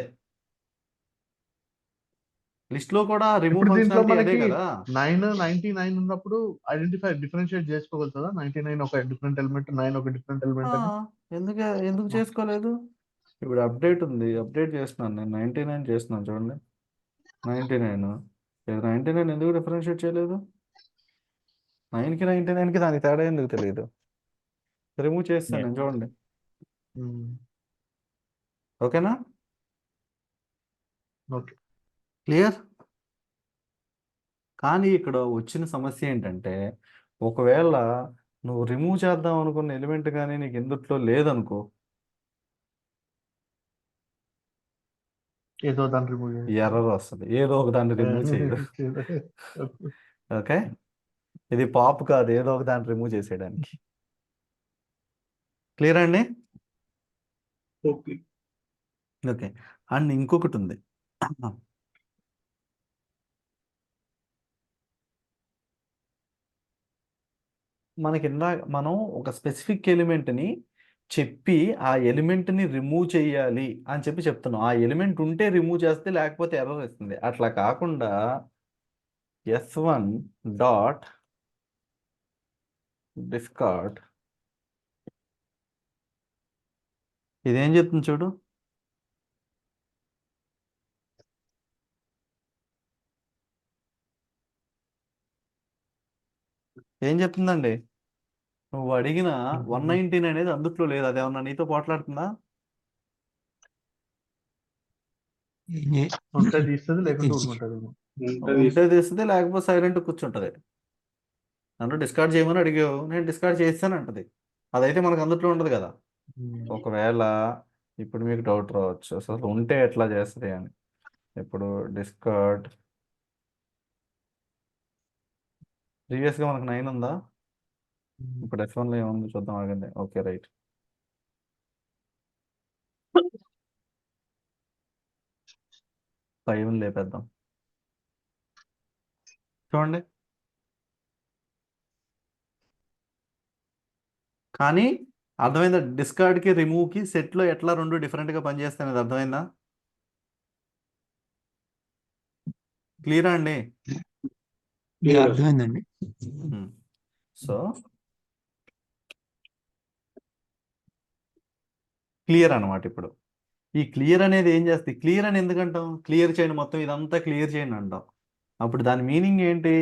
లిస్ట్లో కూడా రిమూవ్ ఇప్పుడు దీంట్లో ఫంక్షనాలిటీ అదే మనకి కదా. 99 ఉన్నప్పుడు డిఫరెన్షియేట్ చేసుకోగలుగుతుందా? 99 ఒక డిఫరెంట్ ఎలిమెంట్, 9 ఒక డిఫరెంట్ ఎలిమెంట్ అని. ఎందుకు చేసుకోలేదు? ఇప్పుడు అప్డేట్ ఉంది, అప్డేట్ చేస్తున్నాను నేను, 99 చేస్తున్నాను చూడండి, 99 99 ఎందుకు డిఫరెన్షియేట్ చేయలేదు? 9కి 99కి దానికి తేడా ఎందుకు తెలియదు? రిమూవ్ చేస్తాను నేను చూడండి. ఓకేనా, ఓకే. క్లియర్? కానీ ఇక్కడ వచ్చిన సమస్య ఏంటంటే, ఒకవేళ నువ్వు రిమూవ్ చేద్దాం అనుకున్న ఎలిమెంట్ కానీ నీకు ఎందుట్లో లేదనుకో, ఏదో దాన్ని రిమూవ్ ఎర్రర్ వస్తుంది, ఏదో ఒక దాన్ని రిమూవ్ చేయదు. ఓకే, ఇది పాప్ కాదు, ఏదో ఒక దాన్ని రిమూవ్ చేసేయడానికి. క్లియర్ అండి? ఓకే. ఓకే, అండ్ ఇంకొకటి ఉంది, మనకి మనం ఒక స్పెసిఫిక్ ఎలిమెంట్ని చెప్పి ఆ ఎలిమెంట్ని రిమూవ్ చేయాలి అని చెప్తున్నాం. ఆ ఎలిమెంట్ ఉంటే రిమూవ్ చేస్తే, లేకపోతే ఎర్రర్ ఇస్తుంది. అట్లా కాకుండా S1 డాట్ డిస్కార్డ్ ఇదేం చెప్తుంది చూడు. ఏం చెప్తుందండి? నువ్వు అడిగిన 119 అనేది అందుట్లో లేదు. అదేమన్నా నీతో పోట్లాడుతుందా? ఉంటే తీస్తుంది లేకుంటే ఊరుకుంటుంది. ఉంటది ఉంటే తీస్తుంది, లేకపోతే సైలెంట్ కూర్చుంటది. నన్ను డిస్కార్డ్ చేయమని అడిగావు, నేను డిస్కార్డ్ చేస్తాను అంటది. అదైతే మనకు అందుట్లో ఉండదు కదా. ఒకవేళ ఇప్పుడు మీకు డౌట్ రావచ్చు, అసలు ఉంటే ఎట్లా చేస్తుంది అని. ఇప్పుడు డిస్కార్డ్ ప్రీవియస్గా మనకు 9 ఉందా? ఇప్పుడు F1లో ఏముంది చూద్దాం, ఆగండి. Okay, right. ఫైవ్ లేపేద్దాం. చూడండి. కానీ అర్థమైందా? డిస్కార్డ్కి రిమూవ్కి సెట్లో ఎట్లా రెండు డిఫరెంట్గా పనిచేస్తాయి అనేది అర్థమైందా? క్లియరా అండి? Clear. అర్థమైందండి. సో క్లియర్ అన్నమాట. ఇప్పుడు ఈ క్లియర్ అనేది ఏం చేస్తుంది? క్లియర్ అని ఎందుకంటాం? క్లియర్ చేయండి, మొత్తం ఇదంతా క్లియర్ చేయండి అంటాం. అప్పుడు దాని మీనింగ్ ఏంటి?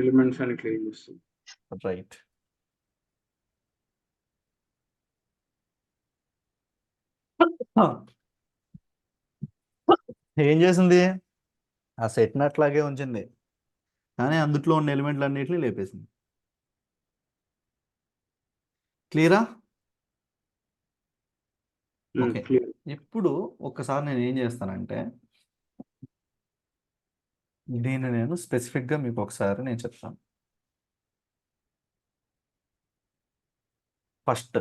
ఎలిమెంట్స్ అని క్లియర్ చేస్తుంది. రైట్. ఏం చేసింది? ఆ సెట్ అట్లాగే ఉంచింది, కానీ అందుట్లో ఉన్న ఎలిమెంట్లు అన్నిటిని లేపేసింది. క్లియరా? ఓకే. క్లియర్. ఇప్పుడు ఒక్కసారి నేను ఏం చేస్తానంటే, దీన్ని నేను స్పెసిఫిక్గా మీకు ఒకసారి నేను చెప్తాను. ఫస్ట్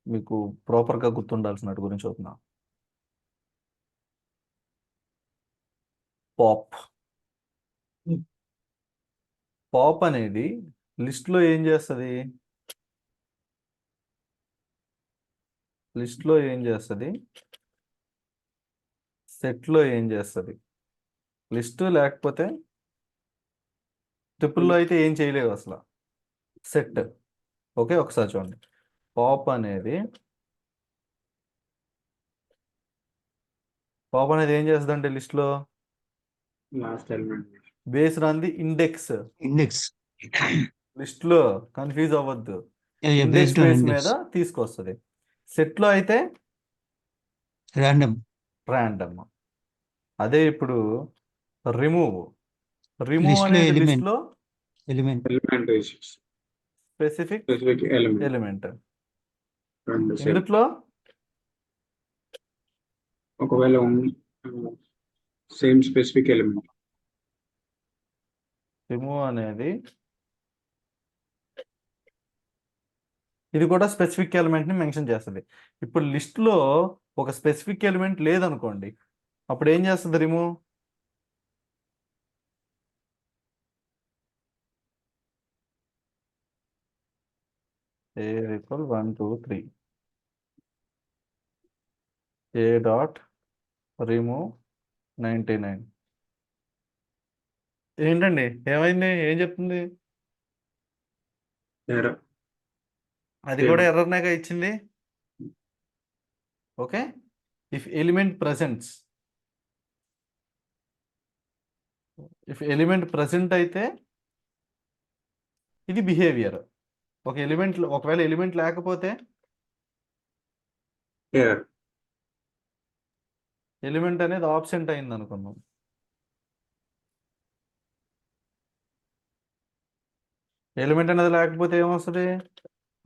మీకు ప్రాపర్గా గుర్తుండాల్సిన వాటి గురించి చూద్దాం. పాప్. పాప్ అనేది లిస్ట్లో ఏం చేస్తుంది? లిస్ట్లో ఏం చేస్తుంది? సెట్లో ఏం చేస్తుంది? లిస్టు లేకపోతే ట్రిపుల్లో అయితే ఏం చేయలేవు అసలు. సెట్. ఓకే, ఒకసారి చూడండి. పాప్ అనేది ఏం చేస్తుందంటే లిస్ట్లో last element. Based on the index. Index లిస్ట్లో కన్ఫ్యూజ్ అవ్వద్దు, ఇండెక్స్ బేస్డ్ ఆన్ బేస్ మీద ఇండెక్స్ తీసుకొస్తుంది. సెట్లో అయితే ర్యాండమ్. ర్యాండమ్. అదే ఇప్పుడు రిమూవ్ లిస్ట్ లో అనేది ఎలిమెంట్ లిస్ట్లో element element specific specific element. Element. రెండు సెట్. ఇందులో ఒకవేళ సేమ్ స్పెసిఫిక్ ఎలిమెంట్. రిమూవ్ అనేది ఇది కూడా స్పెసిఫిక్ ఎలిమెంట్ ని మెన్షన్ చేస్తుంది. ఇప్పుడు లిస్ట్ లో ఒక స్పెసిఫిక్ ఎలిమెంట్ లేదనుకోండి, అప్పుడు ఏం చేస్తుంది remove? A equal 1 2 3 A dot remove 99. ఏంటండి, ఏమైంది? ఏం చెప్తుంది? ఎర్రర్. అది కూడా ఎర్రర్నేగా ఇచ్చింది. ఓకే. ఇఫ్ ఎలిమెంట్ ప్రెసెంట్ అయితే ఇది బిహేవియర్. ఒకవేళ ఎలిమెంట్ లేకపోతే ఎర్రర్. ఎలిమెంట్ అనేది ఆబ్సెంట్ అయింది అనుకున్నాం. ఎలిమెంట్ అనేది లేకపోతే ఏమొస్తుంది?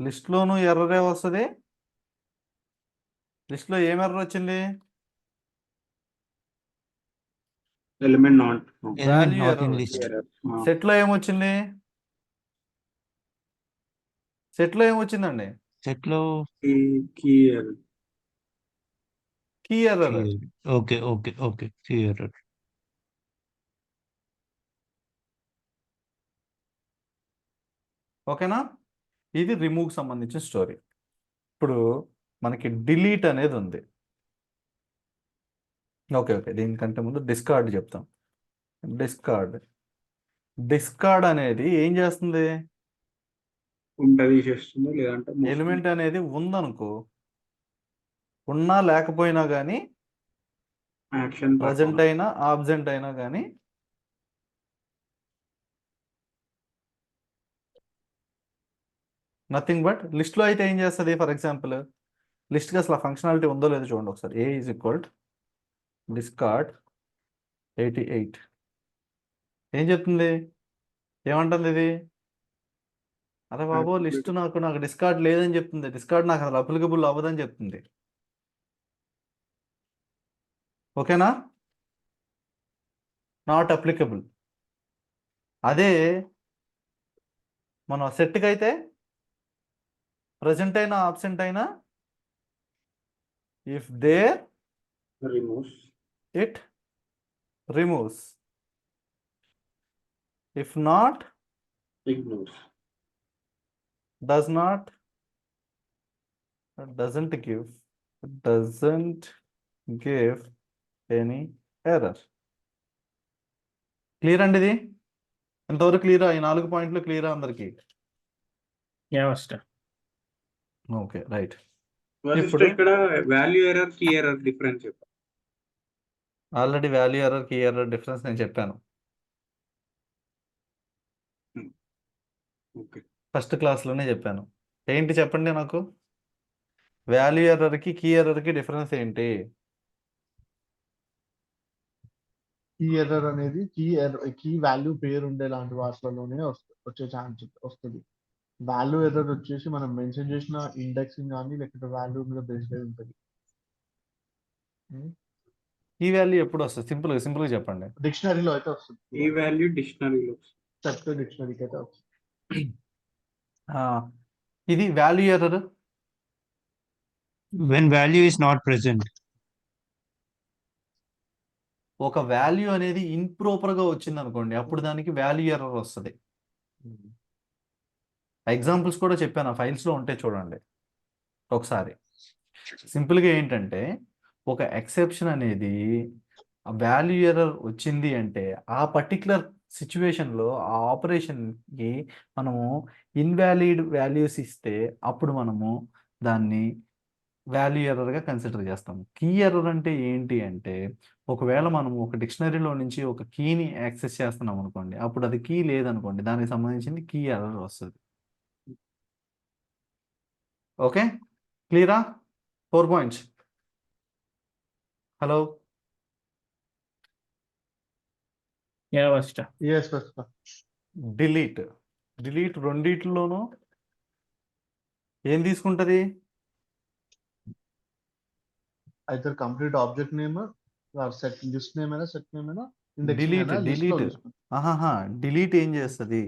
లిస్ట్లోనూ ఎర్రరే వస్తుంది. లిస్ట్లో ఏం ఎర్రర్ వచ్చింది? Element not value not error in వచ్చింది. లిస్ట్. సెట్లో ఏమొచ్చింది? సెట్లో ఏమొచ్చిందండి? సెట్ లో key error. Key error. Okay okay okay clear. ఓకేనా? ఇది రిమూవ్కి సంబంధించిన స్టోరీ. ఇప్పుడు మనకి డిలీట్ అనేది ఉంది. ఓకే ఓకే, దీనికంటే ముందు డిస్కార్డ్ చెప్తాం. డిస్కార్డ్ అనేది ఏం చేస్తుంది? ఉంట తీసేస్తుంది లేదంటే మోస్తుంది. ఎలిమెంట్ అనేది ఉందనుకో, ఉన్నా లేకపోయినా కానీ, యాక్షన్ ప్రజెంట్ అయినా ఆబ్సెంట్ అయినా కానీ నథింగ్ బట్ లిస్ట్లో అయితే ఏం చేస్తుంది? ఫర్ ఎగ్జాంపుల్ లిస్ట్కి అసలు ఫంక్షనాలిటీ ఉందో లేదో చూడండి ఒకసారి. ఏ ఈజ్ ఈక్వల్ డిస్కార్డ్ 88 ఏం చెప్తుంది? ఏమంటుంది ఇది? అరే బాబు లిస్ట్ నాకు డిస్కార్డ్ లేదని చెప్తుంది. డిస్కార్డ్ నాకు అసలు అప్లికబుల్ అవ్వదని చెప్తుంది. ఓకేనా? Not applicable. అదే మన సెట్కి అయితే ప్రజెంట్ అయినా ఆబ్సెంట్ అయినా if there removes, it removes, if not ignores. does not, doesn't give any error. Clear అండి ఇది? ఎంతవరకు క్లియరా? ఈ 4 పాయింట్లు క్లియరా అందరికి? Okay right. ఇప్పుడు ఇక్కడ value error key error difference చెప్పాను. Already value error key error difference నేను చెప్పాను ఓకే, ఫస్ట్ క్లాస్లోనే చెప్పాను. ఏంటి చెప్పండి నాకు? వాల్యూ ఎర్రర్కి కీ ఎర్రర్కి డిఫరెన్స్ ఏంటి? కీ ఎర్రర్ అనేది కీ వాల్యూ పేరు ఉండే లాంటి వాటిలోనే వచ్చే ఛాన్స్ వస్తుంది. వాల్యూ ఎర్రర్ వచ్చేసి మనం మెన్షన్ చేసిన ఇండెక్సింగ్ కానీ లేకపోతే వాల్యూ మీద బేస్డ్ అయి ఉంటుంది. ఈ వాల్యూ ఎప్పుడు వస్తుంది? సింపుల్గా చెప్పండి. డిక్షనరీలో అయితే వస్తుంది. ఈ వాల్యూ డిక్షనరీలో చెప్తే డిక్షనరీకి అయితే వస్తుంది. ఇది value error when value is not present. ఒక వాల్యూ అనేది ఇంప్రాపర్గా వచ్చింది అనుకోండి, అప్పుడు దానికి వాల్యూ ఎర్రర్ వస్తుంది. ఎగ్జాంపుల్స్ కూడా చెప్పాను, ఫైల్స్లో ఉంటే చూడండి ఒకసారి. సింపుల్గా ఏంటంటే ఒక ఎక్సెప్షన్ అనేది వాల్యూ ఎర్రర్ వచ్చింది అంటే ఆ పర్టికులర్ సిచ్యువేషన్లో ఆ ఆపరేషన్కి మనము ఇన్వాలిడ్ వాల్యూస్ ఇస్తే అప్పుడు మనము దాన్ని వాల్యూ ఎర్రర్గా కన్సిడర్ చేస్తాం. కీ ఎర్రర్ అంటే ఏంటి అంటే ఒకవేళ మనము ఒక డిక్షనరీలో నుంచి ఒక కీని యాక్సెస్ చేస్తున్నాం అనుకోండి, అప్పుడు అది కీ లేదనుకోండి, దానికి సంబంధించింది కీ ఎర్రర్ వస్తుంది. ఓకే క్లియరా? 4 పాయింట్స్. Hello Yes, sir. డిలీట్ రెండిట్లోనూ ఏం తీసుకుంటుంది? either complete object name or set list name అయినా set name అయినా index డిలీట్ అయినా list లో డిలీట్ తీసుకుంటాం. డిలీట్ ఏం చేస్తుంది?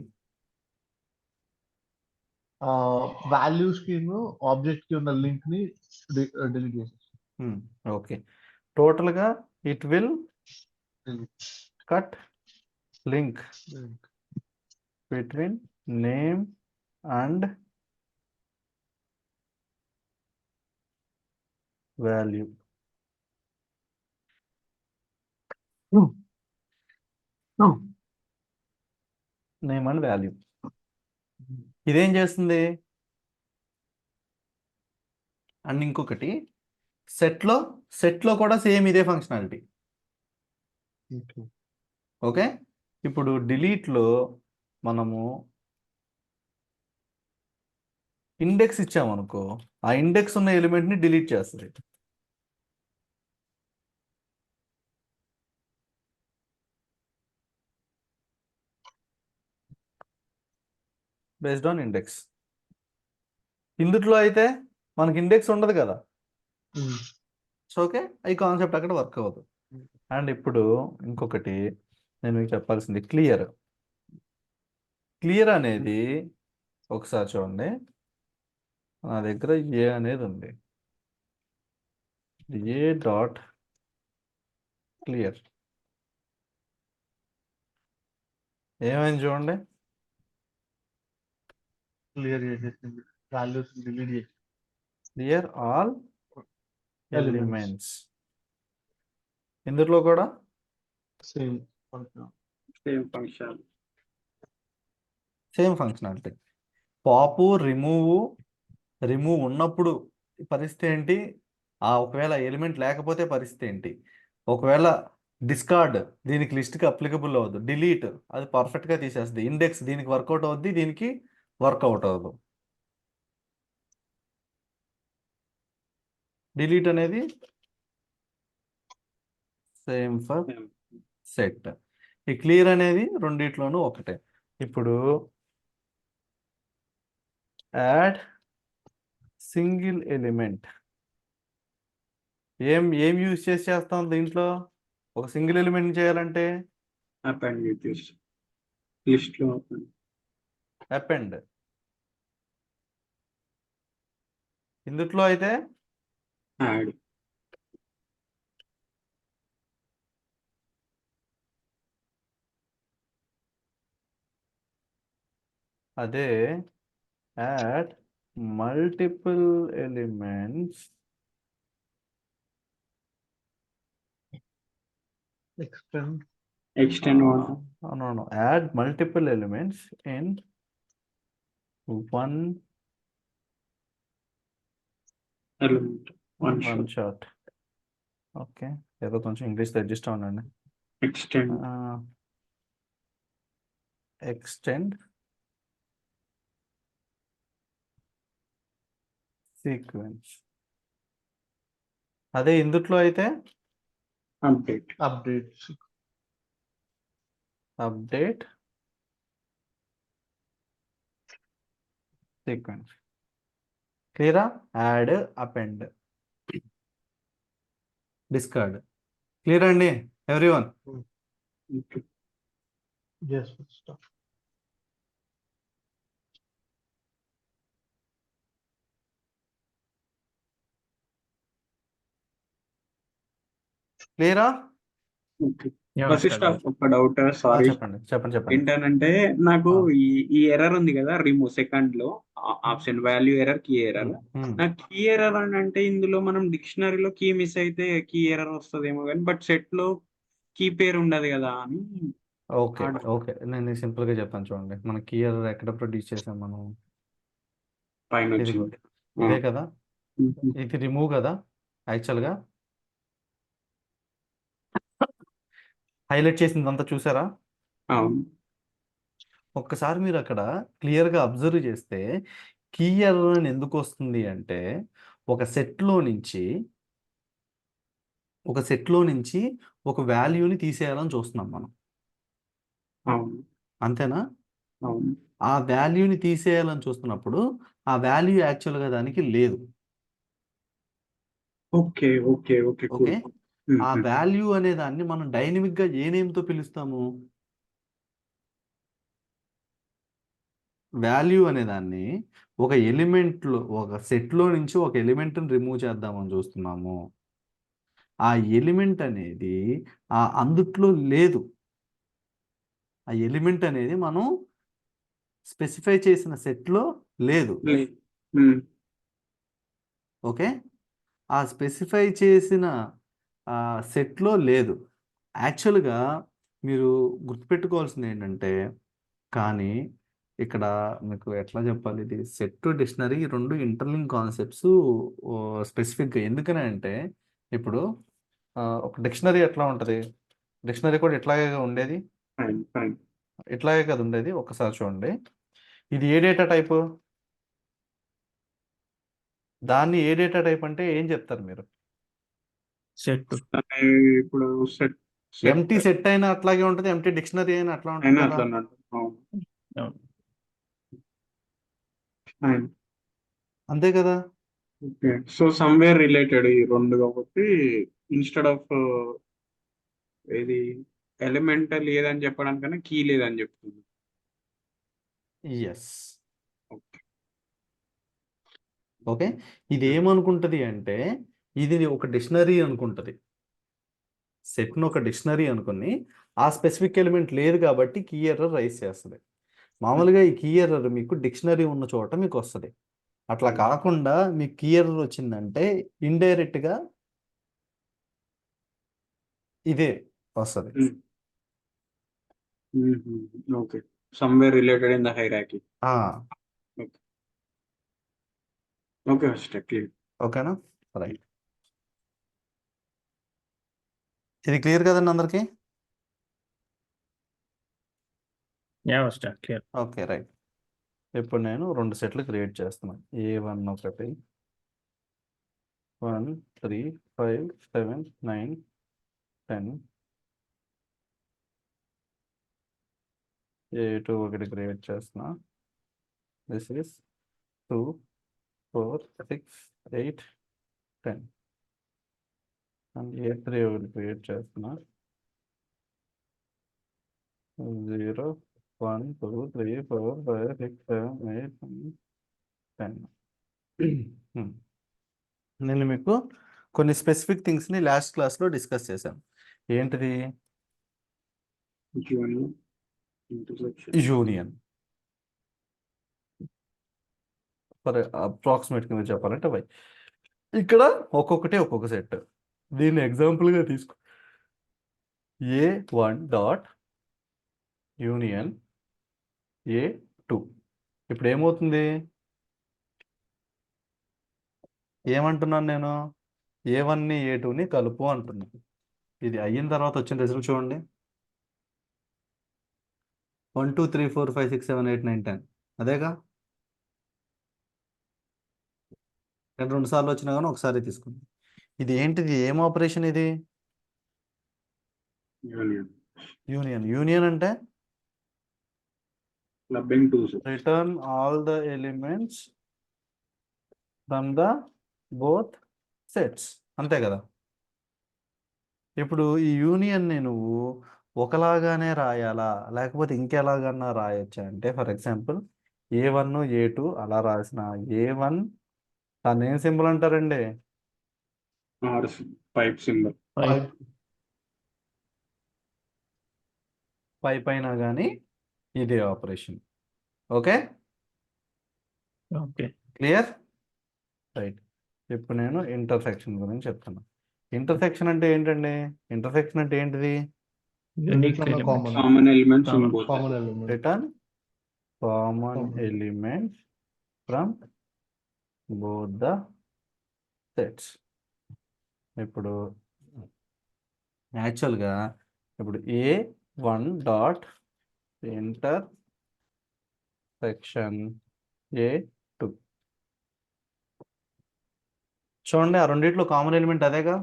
వాల్యూస్ కి ఆబ్జెక్ట్ కి ఉన్న లింక్ ని డిలీట్ చేసేస్తాం. ఓకే, టోటల్గా it will cut link between name and value. Name and value ఇదేం చేస్తుంది? అండ్ ఇంకొకటి సెట్లో కూడా సేమ్ ఇదే ఫంక్షనాలిటీ. ఓకే, ఇప్పుడు డిలీట్లో మనము ఇండెక్స్ ఇచ్చామనుకో, ఆ ఇండెక్స్ ఉన్న ఎలిమెంట్ని డిలీట్ చేస్తుంది. Based on index. ఇందులో అయితే మనకి ఇండెక్స్ ఉండదు కదా, సో ఓకే ఈ కాన్సెప్ట్ అక్కడ వర్క్ అవ్వదు. అండ్ ఇప్పుడు ఇంకొకటి నేను మీకు చెప్పాల్సింది క్లియర్ అనేది ఒకసారి చూడండి. నా దగ్గర ఏ అనేది ఉంది, ఏ డాట్ క్లియర్ ఏమైంది చూడండి. క్లియర్ చేసేసింది, వాల్యూస్ డిలీట్ చేసి క్లియర్ ఆల్ Elements. ఎలిమెంట్స్. ఇందులో కూడా same same function. Same functionality. పాపు రిమూవ్ ఉన్నప్పుడు పరిస్థితి ఏంటి? ఒకవేళ ఎలిమెంట్ లేకపోతే పరిస్థితి ఏంటి? ఒకవేళ డిస్కార్డ్ దీనికి లిస్ట్కి అప్లికబుల్ అవ్వదు, డిలీట్ అది పర్ఫెక్ట్గా తీసేస్తుంది, ఇండెక్స్ దీనికి వర్కౌట్ అవుద్ది, దీనికి వర్కౌట్ అవ్వదు. డిలీట్ అనేది సేమ్ ఫర్ సెట్. ఈ క్లియర్ అనేది రెండిట్లోనూ ఒకటే. ఇప్పుడు యాడ్ సింగిల్ ఎలిమెంట్ ఏం యూజ్ చేస్తాం దీంట్లో? ఒక సింగిల్ ఎలిమెంట్ చేయాలంటే అపెండ్ లిస్ట్ లో అపెండ్, ఇందుట్లో అయితే యాడ్. అదే add multiple elements Extend. no. Add multiple elements in one Element. One shot. shot. Okay, ఏదో కొంచెం ఇంగ్లీష్ అడ్జస్ట్ అవునండి. Extend sequence. అదే ఇందుట్లో అయితే అప్డేట్ సీక్వెన్స్. క్లియరా? Add, append, discard. క్లియర్ అండి ఎవ్రీవన్? Okay. Yes, stop. క్లియరా? Okay. వశిష్ఠ, ఒక డౌట్, సారీ. చెప్పండి. ఏంటనంటే నాకు ఈ ఎర్రర్ ఉంది కదా, రిమూవ్ సెకండ్ లో option value error, key error. నాకు కీ ఎర్రర్ అని అంటే ఇందులో మనం డిక్షనరీలో కీ మిస్ అయితే కీ ఎర్రర్ వస్తుందేమో కానీ, బట్ సెట్ లో కీ పేరు ఉండదు కదా అని. ఓకే, నేను సింపుల్ గా చెప్తాను చూడండి. మన కీ ఎర్రర్ ఎక్కడ ప్రొడ్యూస్ చేసాం మనం? పైన ఇదే కదా, ఇది రిమూవ్ కదా యాక్చువల్గా. హైలైట్ చేసిందంతా చూసారా? అవును. ఒక్కసారి మీరు అక్కడ క్లియర్గా అబ్జర్వ్ చేస్తే కీ ఎర్రర్ అని ఎందుకు వస్తుంది అంటే, ఒక సెట్లో నుంచి ఒక వాల్యూని తీసేయాలని చూస్తున్నాం మనం. అవును. అంతేనా? అవును. ఆ వాల్యూని తీసేయాలని చూస్తున్నప్పుడు ఆ వాల్యూ యాక్చువల్గా దానికి లేదు. ఓకే. ఆ వాల్యూ అనే దాన్ని మనం డైనమిక్గా ఏ నేమ్తో పిలుస్తాము? వాల్యూ అనే దాన్ని ఒక ఎలిమెంట్లో, ఒక సెట్లో నుంచి ఒక ఎలిమెంట్ని రిమూవ్ చేద్దామని చూస్తున్నాము. ఆ ఎలిమెంట్ అనేది అందుట్లో లేదు. ఆ ఎలిమెంట్ అనేది మనం స్పెసిఫై చేసిన సెట్లో లేదు. ఓకే, ఆ స్పెసిఫై చేసిన సెట్లో లేదు. యాక్చువల్గా మీరు గుర్తుపెట్టుకోవాల్సింది ఏంటంటే, కానీ ఇక్కడ మీకు ఎట్లా చెప్పాలి, ఇది సెట్ డిక్షనరీ రెండు ఇంటర్లింక్ కాన్సెప్ట్స్ స్పెసిఫిక్గా. ఎందుకని అంటే ఇప్పుడు ఒక డిక్షనరీ ఎట్లా ఉంటుంది? డిక్షనరీ కూడా ఇట్లాగే ఉండేది, ఇట్లాగే కదా ఉండేది. ఒకసారి చూడండి, ఇది ఏ డేటా టైపు? దాన్ని ఏ డేటా టైప్ అంటే ఏం చెప్తారు మీరు? సెట్. ఇప్పుడు ఎంటీ సెట్ అయినా అట్లాగే ఉంటుంది, ఎంటీ డిక్షనరీ అయినా అట్లా ఉంటుంది కదా. అంతే కదా. ఓకే, సో సమ్వేర్ రిలేటెడ్ ఈ రెండు కాబట్టి ఇన్స్టెడ్ ఆఫ్ ఇది ఎలిమెంట్ లేదని చెప్పడానికన్నా కీ లేదని చెప్తుంది. ఎస్. ఓకే, ఇది ఏమనుకుంటుంది అంటే, ఇది ఒక డిక్షనరీ అనుకుంటుంది. సెట్ను ఒక డిక్షనరీ అనుకుని ఆ స్పెసిఫిక్ ఎలిమెంట్ లేదు కాబట్టి కీ ఎర్రర్ రైజ్ చేస్తుంది. మామూలుగా ఈ కీ ఎర్రర్ మీకు డిక్షనరీ ఉన్న చోట మీకు వస్తుంది. అట్లా కాకుండా మీకు కీ ఎర్రర్ వచ్చిందంటే ఇండైరెక్ట్గా ఇదే వస్తుంది. Okay, somewhere related in the hierarchy. Okay first clear. ఓకేనా? రైట్. ఇది క్లియర్ కదండి అందరికి? Yeah first clear. Okay right. ఇప్పుడు నేను 2 సెట్లు క్రియేట్ చేస్తున్నాను. A1 ఒకటి 1 3 5 7 9 10. A2 ఒకటి క్రియేట్ చేస్తున్నా. This is 2 4 6 8 10. అండ్ A3 ఒకటి క్రియేట్ చేస్తున్నా. 0 1 2 3 4 5 6 7 8 9 10. నేను మీకు కొన్ని స్పెసిఫిక్ థింగ్స్ని లాస్ట్ క్లాస్లో డిస్కస్ చేశాను. ఏంటిది? Union, intersection, union. For approximate కింద చెప్పాలంటే వై. ఇక్కడ ఒక్కొక్క సెట్. దీన్ని ఎగ్జాంపుల్గా తీసుకో. A1 dot union A2. ఇప్పుడు ఏమవుతుంది? ఏమంటున్నాను నేను? A1ని A2ని కలుపు అంటున్నాను. ఇది అయిన తర్వాత వచ్చిన రిజల్ట్ చూడండి. 1 2 3 4 5 6 7 8 9 10. అదేగా? 2 సార్లు వచ్చినా కానీ ఒకసారి తీసుకుంది. ఇది ఏంటిది? ఏం ఆపరేషన్ ఇది? Union, union. యూనియన్ అంటే clubbing twos. Written all the elements from the both sets. అంతే కదా? ఇప్పుడు ఈ యూనియన్ని నువ్వు ఒకలాగానే రాయాలా లేకపోతే ఇంకెలాగన్నా రాయొచ్చా అంటే, ఫర్ ఎగ్జాంపుల్ A1 A2 అలా రాసిన A1 దాన్ని ఏం సింబల్ అంటారండి? Or pipe symbol. పైన కానీ ఇదే operation. Okay okay. Clear? Right. ఇప్పుడు నేను ఇంటర్సెక్షన్ గురించి చెప్తున్నా. ఇంటర్సెక్షన్ అంటే ఏంటండి? ఇంటర్సెక్షన్ అంటే ఏంటిది? Unique Return a elements. Common elements in Common. Both. common element. Return common Common. Elements from both the sets. ఇప్పుడు యాక్చువల్గా ఇప్పుడు A1 డాట్ ఇంటర్సెక్షన్ A2. చూడండి, ఆ రెండిట్లో కామన్ ఎలిమెంట్ అదేగా?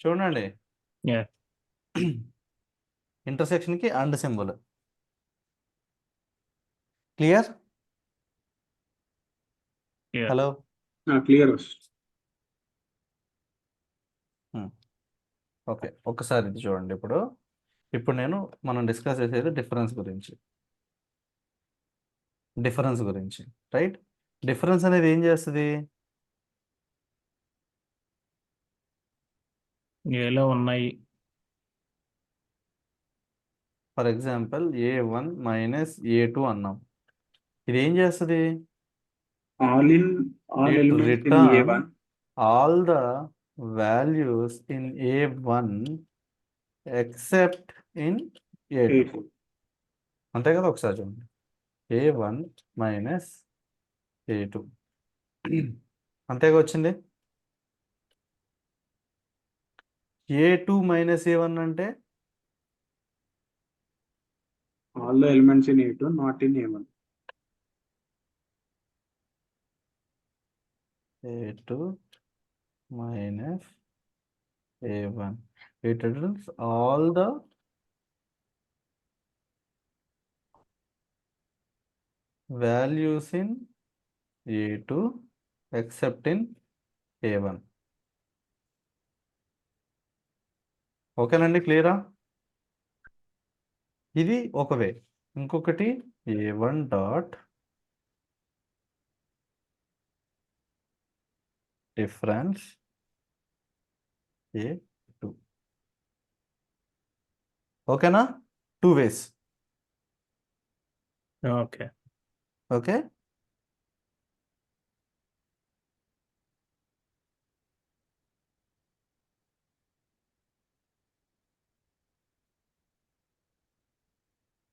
చూడండి, Yeah. ఇంటర్సెక్షన్కి and symbol. Clear? Clear. Hello. Clear. Okay, ఒక్కసారి ఇది చూడండి. ఇప్పుడు మనం డిస్కస్ చేసేది డిఫరెన్స్ గురించి. రైట్? డిఫరెన్స్ అనేది ఏం చేస్తుంది? ఏలో ఉన్నాయి. For example A1 minus A2 అన్నాం. ఇది ఏం చేస్తుంది? All It elements in return A1 all the values in A1 except in A2. A2. అంతే కదా? ఒకసారి చూడండి. A1 మైనస్ A2 అంతేగా వచ్చింది. A2 మైనస్ A1 అంటే all the elements in A2 not in A1. A2 minus A1. It returns all the values in A2 except in A1. ఓకేనండి? క్లియరా? ఇది ఒక వే. ఇంకొకటి A1 డాట్ డిఫరెన్స్ A2. ఓకేనా? 2 ways. Okay. Okay.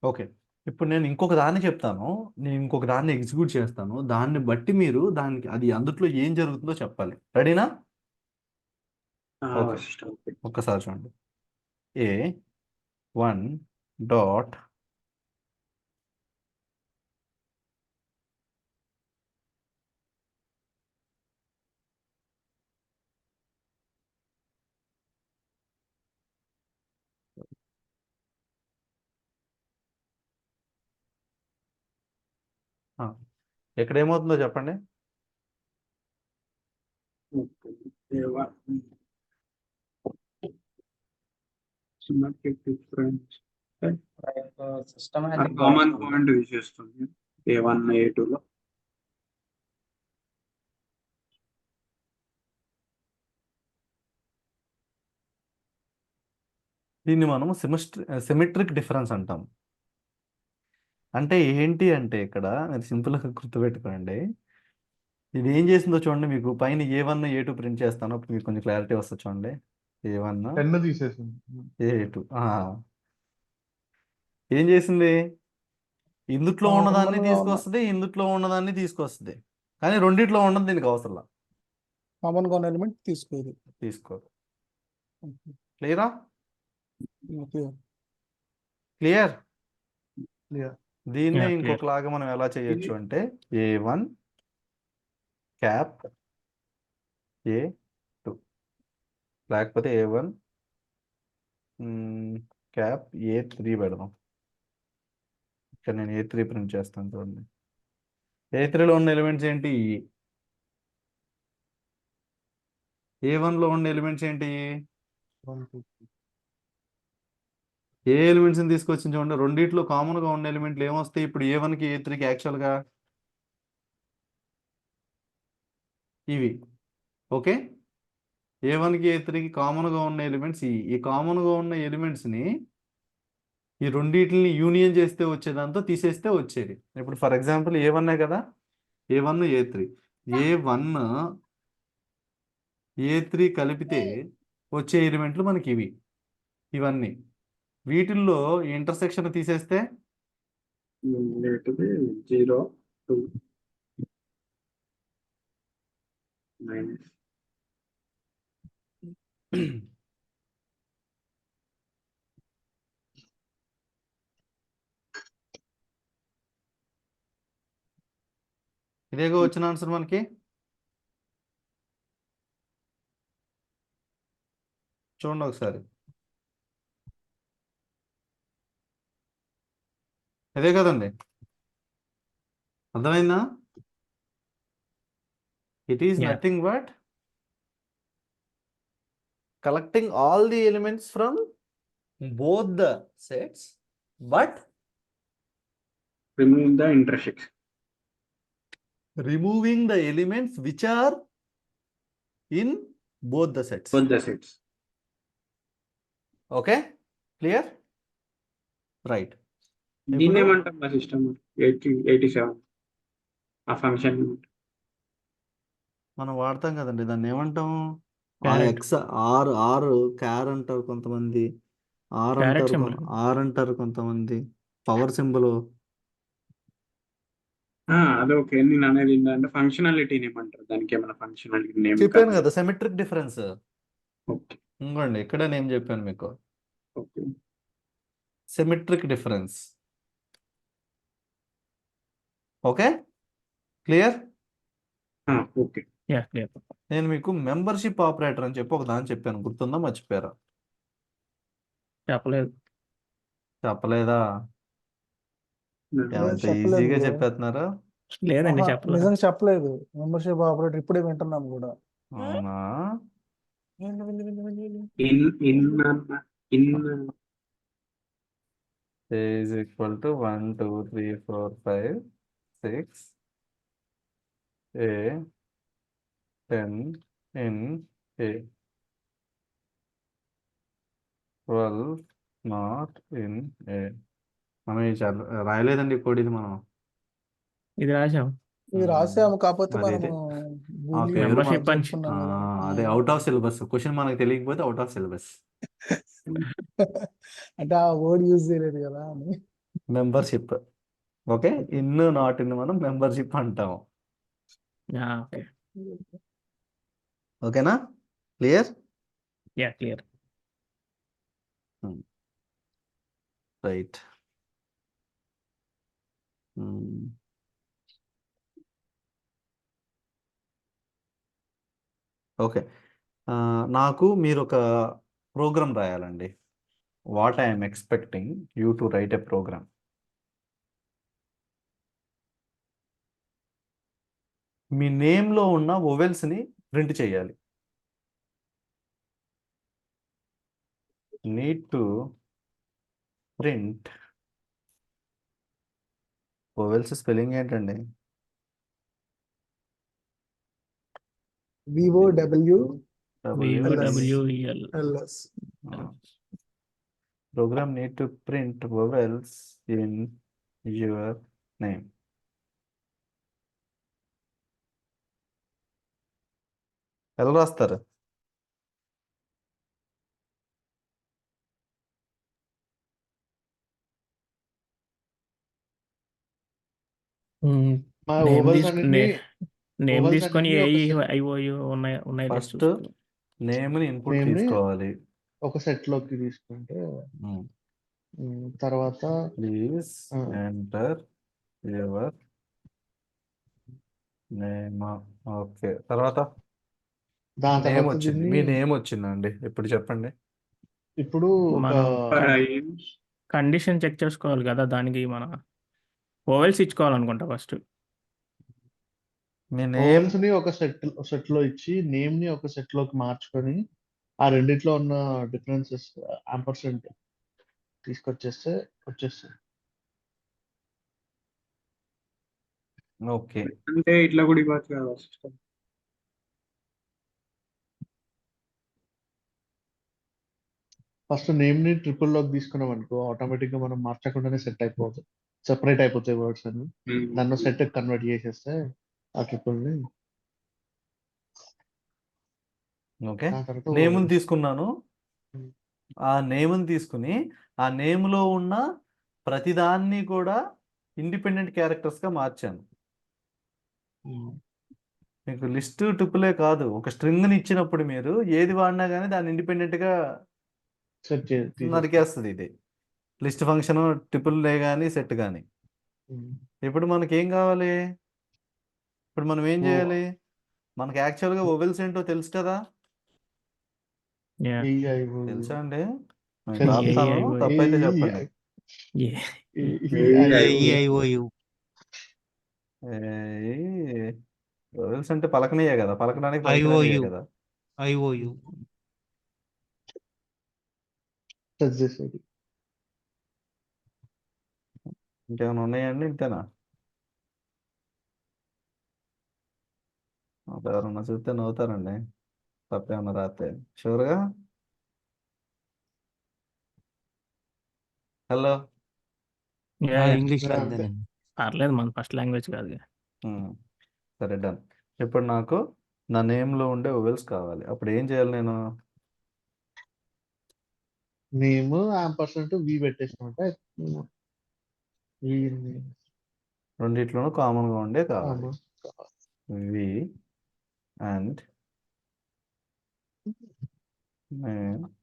Okay, ఇప్పుడు నేను ఇంకొక దాన్ని చెప్తాను, నేను ఇంకొక దాన్ని ఎగ్జిక్యూట్ చేస్తాను, దాన్ని బట్టి మీరు దానికి అది అందుట్లో ఏం జరుగుతుందో చెప్పాలి. రెడీనా? Okay, Vashishta okay. ఒక్కసారి చూడండి. ఏ వన్ డాట్ ఇక్కడ ఏమవుతుందో చెప్పండి. Symmetric difference systematic common point use చేస్తుంది A1 A2 లో. దీన్ని మనం సిమెట్రిక్ డిఫరెన్స్ అంటాం. అంటే ఏంటి అంటే ఇక్కడ మీరు సింపుల్గా గుర్తుపెట్టుకోండి, ఇది ఏం చేసిందో చూడండి. మీకు పైన A1 A2 ప్రింట్ చేస్తాను, అప్పుడు మీకు కొంచెం క్లారిటీ వస్తుంది. చూడండి, A1 10 తీసేసింది. A2 ఏం చేసింది, ఇందుట్లో ఉన్నదాన్ని Common గా ఉన్న తీసుకొస్తుంది, ఇందుట్లో ఉన్నదాన్ని తీసుకొస్తుంది, కానీ రెండిట్లో ఉన్నది దీనికి అవసరం కామన్ గా ఉన్న ఎలిమెంట్ తీసుకోదు. తీసుకోదు. క్లియరా? ఓకే. క్లియర్? Clear. దీన్నే Yeah, clear. ఇంకొకలాగా మనం ఎలా చేయొచ్చు అంటే A1 క్యాప్ A2, లేకపోతే A1 క్యాప్ A3 పెడదాం. ఇక్కడ నేను A3 ప్రింట్ చేస్తాను. చూడండి, A3లో ఉన్న ఎలిమెంట్స్ ఏంటి, A1లో ఉన్న ఎలిమెంట్స్ ఏంటి, 1, 2, 3. ఏ ఎలిమెంట్స్ని తీసుకొచ్చింది చూడండి. రెండిట్లో కామన్గా ఉన్న ఎలిమెంట్లు ఏమొస్తాయి ఇప్పుడు A1కి A3కి యాక్చువల్గా ఇవి. ఓకే, A1కి A3కి కామన్గా ఉన్న ఎలిమెంట్స్ ఈ కామన్గా ఉన్న ఎలిమెంట్స్ని ఈ రెండింటిని యూనియన్ చేస్తే వచ్చేదాంతో తీసేస్తే వచ్చేది. ఇప్పుడు ఫర్ ఎగ్జాంపుల్ A1 కదా, A1 A3, A1 A3 కలిపితే వచ్చే ఎలిమెంట్లు మనకి ఇవన్నీ. వీటిల్లో ఇంటర్సెక్షన్ తీసేస్తే A2 0 2 మైనస్ ఇదేగా వచ్చిన ఆన్సర్ మనకి. చూడండి ఒకసారి, అదే కదండి, అర్థమైందా? It is Yeah. Nothing but collecting all the elements from both the sets, but remove the intersection. removing the elements which are in both the sets. Both the sets. Okay, clear? Right. దీన్ని ఇప్పుడు ఏమంటాం మా system 87 ఆ function మనం వాడతాం కదండి, దాన్ని ఏమంటాం, Caret. ఆర్ క్యార్ అంటారు కొంతమంది, Caret symbol. ఆర్ అంటారు కొంతమంది, పవర్ సింబల్. అదే ఓకే. నేను అనేది ఏంటంటే ఫంక్షనాలిటీని ఏమంటారు, దానికి ఏమైనా ఫంక్షనాలిటీ నేమ్ చెప్పాను కదా, సిమెట్రిక్ డిఫరెన్స్. ఓకే ఇంకోండి ఇక్కడ నేను చెప్పాను మీకు, okay symmetric difference. Okay, clear? Okay. Yeah, clear. నేను మీకు మెంబర్షిప్ ఆపరేటర్ అని చెప్పి ఒక దాన్ని చెప్పాను, గుర్తుందా మర్చిపోయారా? చెప్పలేదు. చెప్పలేదా? ఎంత చెప్పలేదు ఈజీగా bro. చెప్పేస్తున్నారా? లేదండి, ఆహా, చెప్పలేదు. నిజంగా చెప్పలేదు. మెంబర్షిప్ ఆపరేటర్ ఇప్పుడే వింటున్నాం కూడా. అవునా? In is equal to 1 2 3 4 5 6 a 10 in a 12 not in a. మనం ఈ రాయలేదండి కోడ్, ఇది మనం ఇది రాసాం. ఇది రాసాము, కాకపోతే అదే మనము ఆ boolean పేరు Membership మనకు punch. చెప్పుకున్నాం కదా. అదే అవుట్ ఆఫ్ సిలబస్. క్వశ్చన్ మనకు తెలియకపోతే అవుట్ ఆఫ్ సిలబస్. అంటే ఆ వర్డ్ యూజ్ చేయలేదు కదా అని. Membership. Okay, in not in మనం మెంబర్షిప్ అంటాము. ఓకే. ఓకేనా, clear? Yeah, clear. Right. Okay, నాకు మీరు ఒక ప్రోగ్రామ్ రాయాలండి. What I'm expecting you to write a program. మీ నేమ్లో ఉన్న వొవెల్స్ని ప్రింట్ చేయాలి. Need to print vowels spelling ఏంటండి? VOWEL. LS. Program need to print vowels in your name. ఎలా రాస్తారు? మా నేమ్ ఓవల్స్ తీసుకుని అన్నిటిని నేమ్ vowels తీసుకొని అన్నిటిని ఏ ఒక set- ఐఓయు ఉన్నాయి ఫస్ట్ చూసుకోవాలి. నేమ్ని ఇన్పుట్ Name ని తీసుకోవాలి. ఒక సెట్ లోకి తీసుకుంటే తర్వాత please enter your name. Okay, తర్వాత దాని నేమ్ తర్వాత వచ్చింది. దీన్ని మీ నేమ్ వచ్చిందండి, ఇప్పుడు చెప్పండి. ఇప్పుడు ఒక మనం కండిషన్ చెక్ చేసుకోవాలి కదా, దానికి మన ఓవెల్స్ ఇచ్చుకోవాలనుకుంటా ఫస్ట్. మీ నేమ్ ఓవెల్స్ ని ఒక సెట్ లో ఇచ్చి నేమ్ ని ఒక సెట్ లోకి మార్చుకొని ఆ రెండిట్లో ఉన్న డిఫరెన్సెస్ ఆంపర్సెంట్ తీసుకొచ్చేస్తే వచ్చేస్తుంది. ఓకే, అంటే ఇట్లా కూడా ఇవ్వచ్చు కదా సిస్టమ్. ఫస్ట్ నేమ్ ని ట్రిపుల్ లోకి తీసుకున్నాం అనుకో ఆటోమేటిక్ గా మనం మార్చకుండానే సెపరేట్ అయిపోతాయి వర్డ్స్ అని. దాన్ని సెట్ కన్వర్ట్ చేసేస్తే ఆ ట్రిపుల్ ని ఓకే. దాని తర్వాత నేమ్ని vowels. తీసుకున్నాను. ఆ నేమ్ని తీసుకుని ఆ నేమ్లో ఉన్న ప్రతిదాన్ని కూడా ఇండిపెండెంట్ క్యారెక్టర్స్గా మార్చాను. మీకు లిస్ట్ టుపులే కాదు, ఒక స్ట్రింగ్ని ఇచ్చినప్పుడు మీరు ఏది వాడినా కానీ దాన్ని ఇండిపెండెంట్గా సెట్ చేసి నరికేస్తుంది ఇది. లిస్ట్ ఫంక్షన్ ట్రిపుల్లే కానీ సెట్ కానీ. ఇప్పుడు మనకి ఏం కావాలి? ఇప్పుడు మనం ఏం చేయాలి? మనకి యాక్చువల్గా ఓవెల్స్ ఏంటో తెలుసు కదా? తెలుసా అండి? నేను ఆపుతాను, తప్పైతే చెప్పండి. AEIOU. ఓవెల్స్ అంటే పలకనీయే కదా, పలకడానికి పలికినయే IOU. కదా. IOU. సెట్ చేసేది. ఇంకేమైనా ఉన్నాయండి? ఇంతేనా? ఎవరన్నా చూస్తే నవ్వుతారండి తప్పేమన్నా రాస్తే. షూర్గా? హలో, ఇంగ్లీష్ లో అంతే. అంతేనండి. పర్లేదు, మన ఫస్ట్ లాంగ్వేజ్ కాదు. సరే, డన్. ఇప్పుడు నాకు నా నేమ్లో ఉండే ఓవెల్స్ కావాలి. అప్పుడు ఏం చేయాలి నేను? నేమ్ ఆంపర్సెంట్ వి పెట్టేసినట్టే రెండిట్లోనూ కామన్గా ఉండే కావాలి. వి అండ్ నేమ్.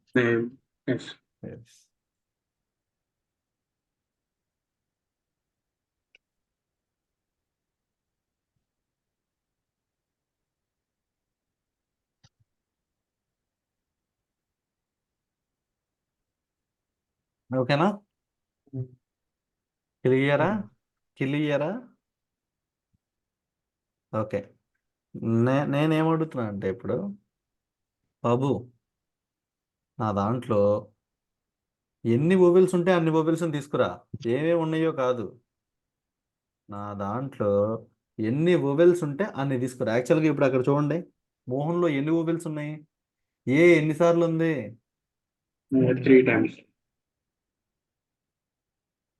ఓకేనా? క్లియరా? క్లియరా? ఓకే. నేనేమడుగుతున్నా అంటే ఇప్పుడు, బాబు నా దాంట్లో ఎన్ని ఓవెల్స్ ఉంటే అన్ని ఓవెల్స్ని తీసుకురా, ఏమేమి ఉన్నాయో కాదు. నా దాంట్లో ఎన్ని ఓవెల్స్ ఉంటే అన్ని తీసుకురా. యాక్చువల్గా ఇప్పుడు అక్కడ చూడండి, మోహన్లో ఎన్ని ఓవెల్స్ ఉన్నాయి? ఎన్నిసార్లు ఉంది? 3 times.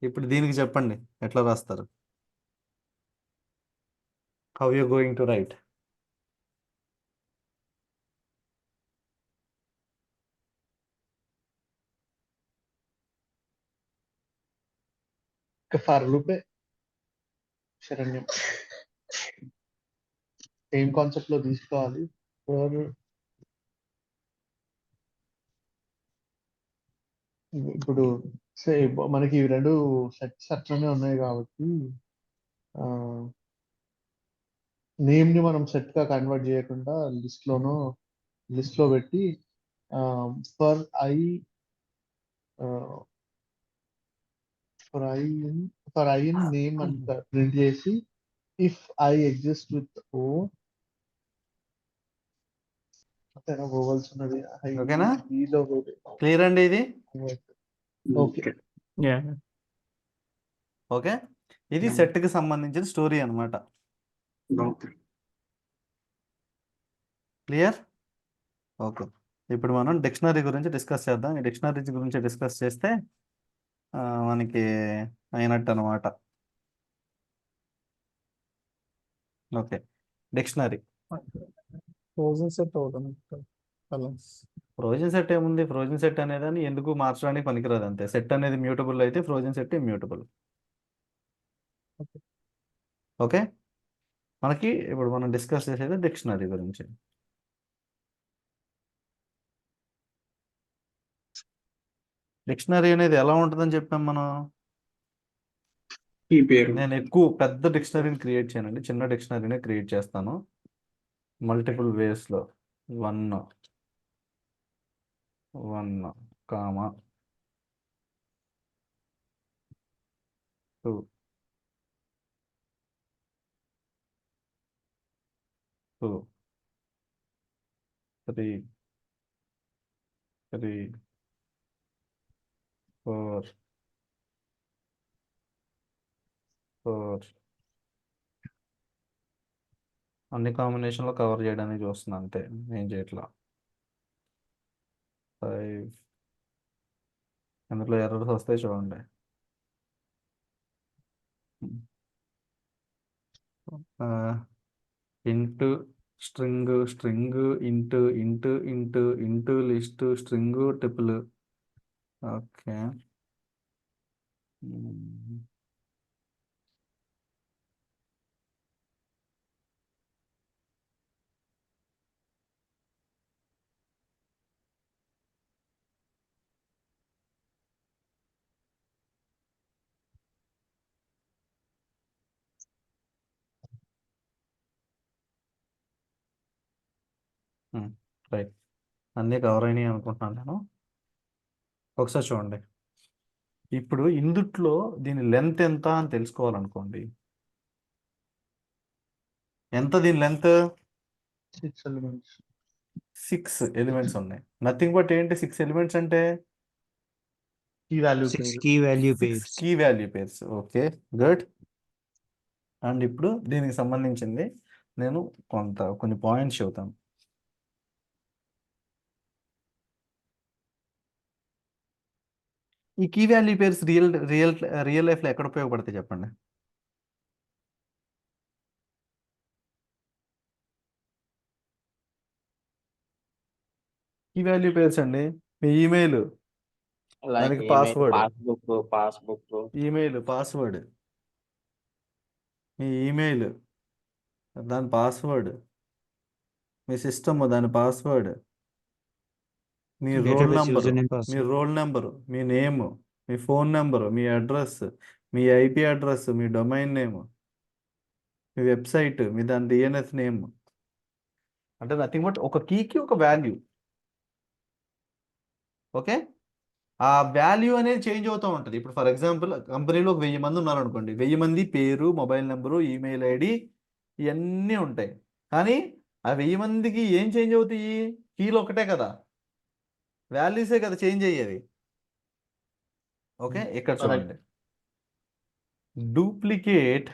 ఇప్పుడు దీనికి చెప్పండి ఎట్లా రాస్తారు? How you going to write? For లూపే శరణ్యం సేమ్ కాన్సెప్ట్ లో తీసుకోవాలి. ఫర్ ఇప్పుడు మనకి ఇవి రెండు సెట్స్ అట్లనే ఉన్నాయి కాబట్టి నేమ్ ని మనం సెట్ గా కన్వర్ట్ చేయకుండా లిస్ట్ లో పెట్టి for I for I in name అంత ప్రింట్ చేసి if I exist with O vowels ఉన్నది ఓకేనా? ఈలో క్లియర్ అండి ఇది? ఓకే. ఓకే. యా ఓకే, ఇది Yeah. సెట్ కి సంబంధించిన స్టోరీ అన్నమాట. ఓకే. క్లియర్? ఓకే, ఇప్పుడు మనం డిక్షనరీ గురించి డిస్కస్ చేద్దాం. ఈ డిక్షనరీ గురించి డిస్కస్ చేస్తే మనకి అయినట్టు అనమాట. Okay, dictionary. ఫ్రోజన్ సెట్ అవుతుంది కలర్స్. ఫ్రోజన్ సెట్ ఏముంది? ఫ్రోజన్ సెట్ అనేది ఎందుకు మార్చడానికి పనికిరాదు, అంతే. సెట్ అనేది మ్యూటబుల్ అయితే ఫ్రోజన్ సెట్ ఇమ్యూటబుల్. ఓకే, మనకి ఇప్పుడు మనం డిస్కస్ చేసేది డిక్షనరీ గురించి. డిక్షనరీ అనేది ఎలా ఉంటుందని చెప్పాం మనం? ఈ పేరు నేను ఎక్కువ పెద్ద డిక్షనరీని క్రియేట్ చేయనండి, చిన్న డిక్షనరీనే క్రియేట్ చేస్తాను. మల్టిపుల్ వేస్లో 1 కామా 2 2 3 4 అన్ని కాంబినేషన్లో కవర్ చేయడానికి చూస్తున్నాను, అంతే, ఏం చేయట్లా. 5 అందులో ఎర్రర్స్ వస్తాయి చూడండి. Into string into list string triple. Okay, right, అన్నీ కవర్ అయినాయి అనుకుంటున్నాను నేను. ఒకసారి చూడండి, ఇప్పుడు ఇందుట్లో దీని లెంత్ ఎంత అని తెలుసుకోవాలనుకోండి. ఎంత దీని లెంత్? 6 ఎలిమెంట్స్. 6 ఎలిమెంట్స్ ఉన్నాయి. నథింగ్ బట్ ఏంటి 6 ఎలిమెంట్స్ అంటే? Key value 6 key value 6 pairs. Key value pairs. Okay, good. And ఇప్పుడు దీనికి సంబంధించింది నేను కొన్ని పాయింట్స్ చెబుతాను. ఈ కీ వాల్యూ పేర్స్ రియల్ లైఫ్లో ఎక్కడ ఉపయోగపడతాయి చెప్పండి? కీ వాల్యూ పేర్స్ అండి, మీ ఈమెయిల్, లైక్ దానికి email, password, passbook, email password, మీ ఈమెయిల్ దాని పాస్వర్డ్, మీ సిస్టమ్ దాని పాస్వర్డ్, మీ రోల్ Database నెంబరు, username, మీ password. రోల్ నెంబరు, మీ నేమ్, మీ ఫోన్ నెంబరు, మీ అడ్రస్, మీ ఐపీ అడ్రస్, మీ డొమైన్ నేమ్, మీ వెబ్సైట్, మీ దాని డిఎన్ఎస్ నేమ్. అంటే నథింగ్ బట్ ఒక కీకి ఒక వాల్యూ. ఓకే, ఆ వాల్యూ అనేది చేంజ్ అవుతూ ఉంటుంది. ఇప్పుడు ఫర్ ఎగ్జాంపుల్ కంపెనీలో 1000 మంది ఉన్నారనుకోండి, 1000 మంది పేరు, మొబైల్ నెంబరు, ఈమెయిల్ ఐడి ఇవన్నీ ఉంటాయి. కానీ ఆ 1000 మందికి ఏం చేంజ్ అవుతాయి? కీలు ఒకటే కదా, వాల్యూసే కదా చేంజ్ అయ్యేది. ఓకే, ఇక్కడ చూడండి, duplicate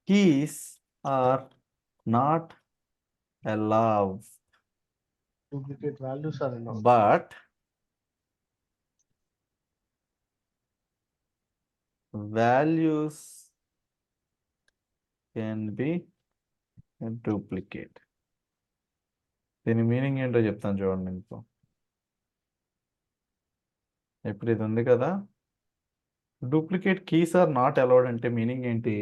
keys are not allowed, duplicate values are allowed. but values can be duplicate. దీని మీనింగ్ ఏంటో చెప్తాను చూడండి. మీకు ఇప్పుడు ఇది ఉంది కదా, duplicate keys are not allowed అంటే మీనింగ్ ఏంటి?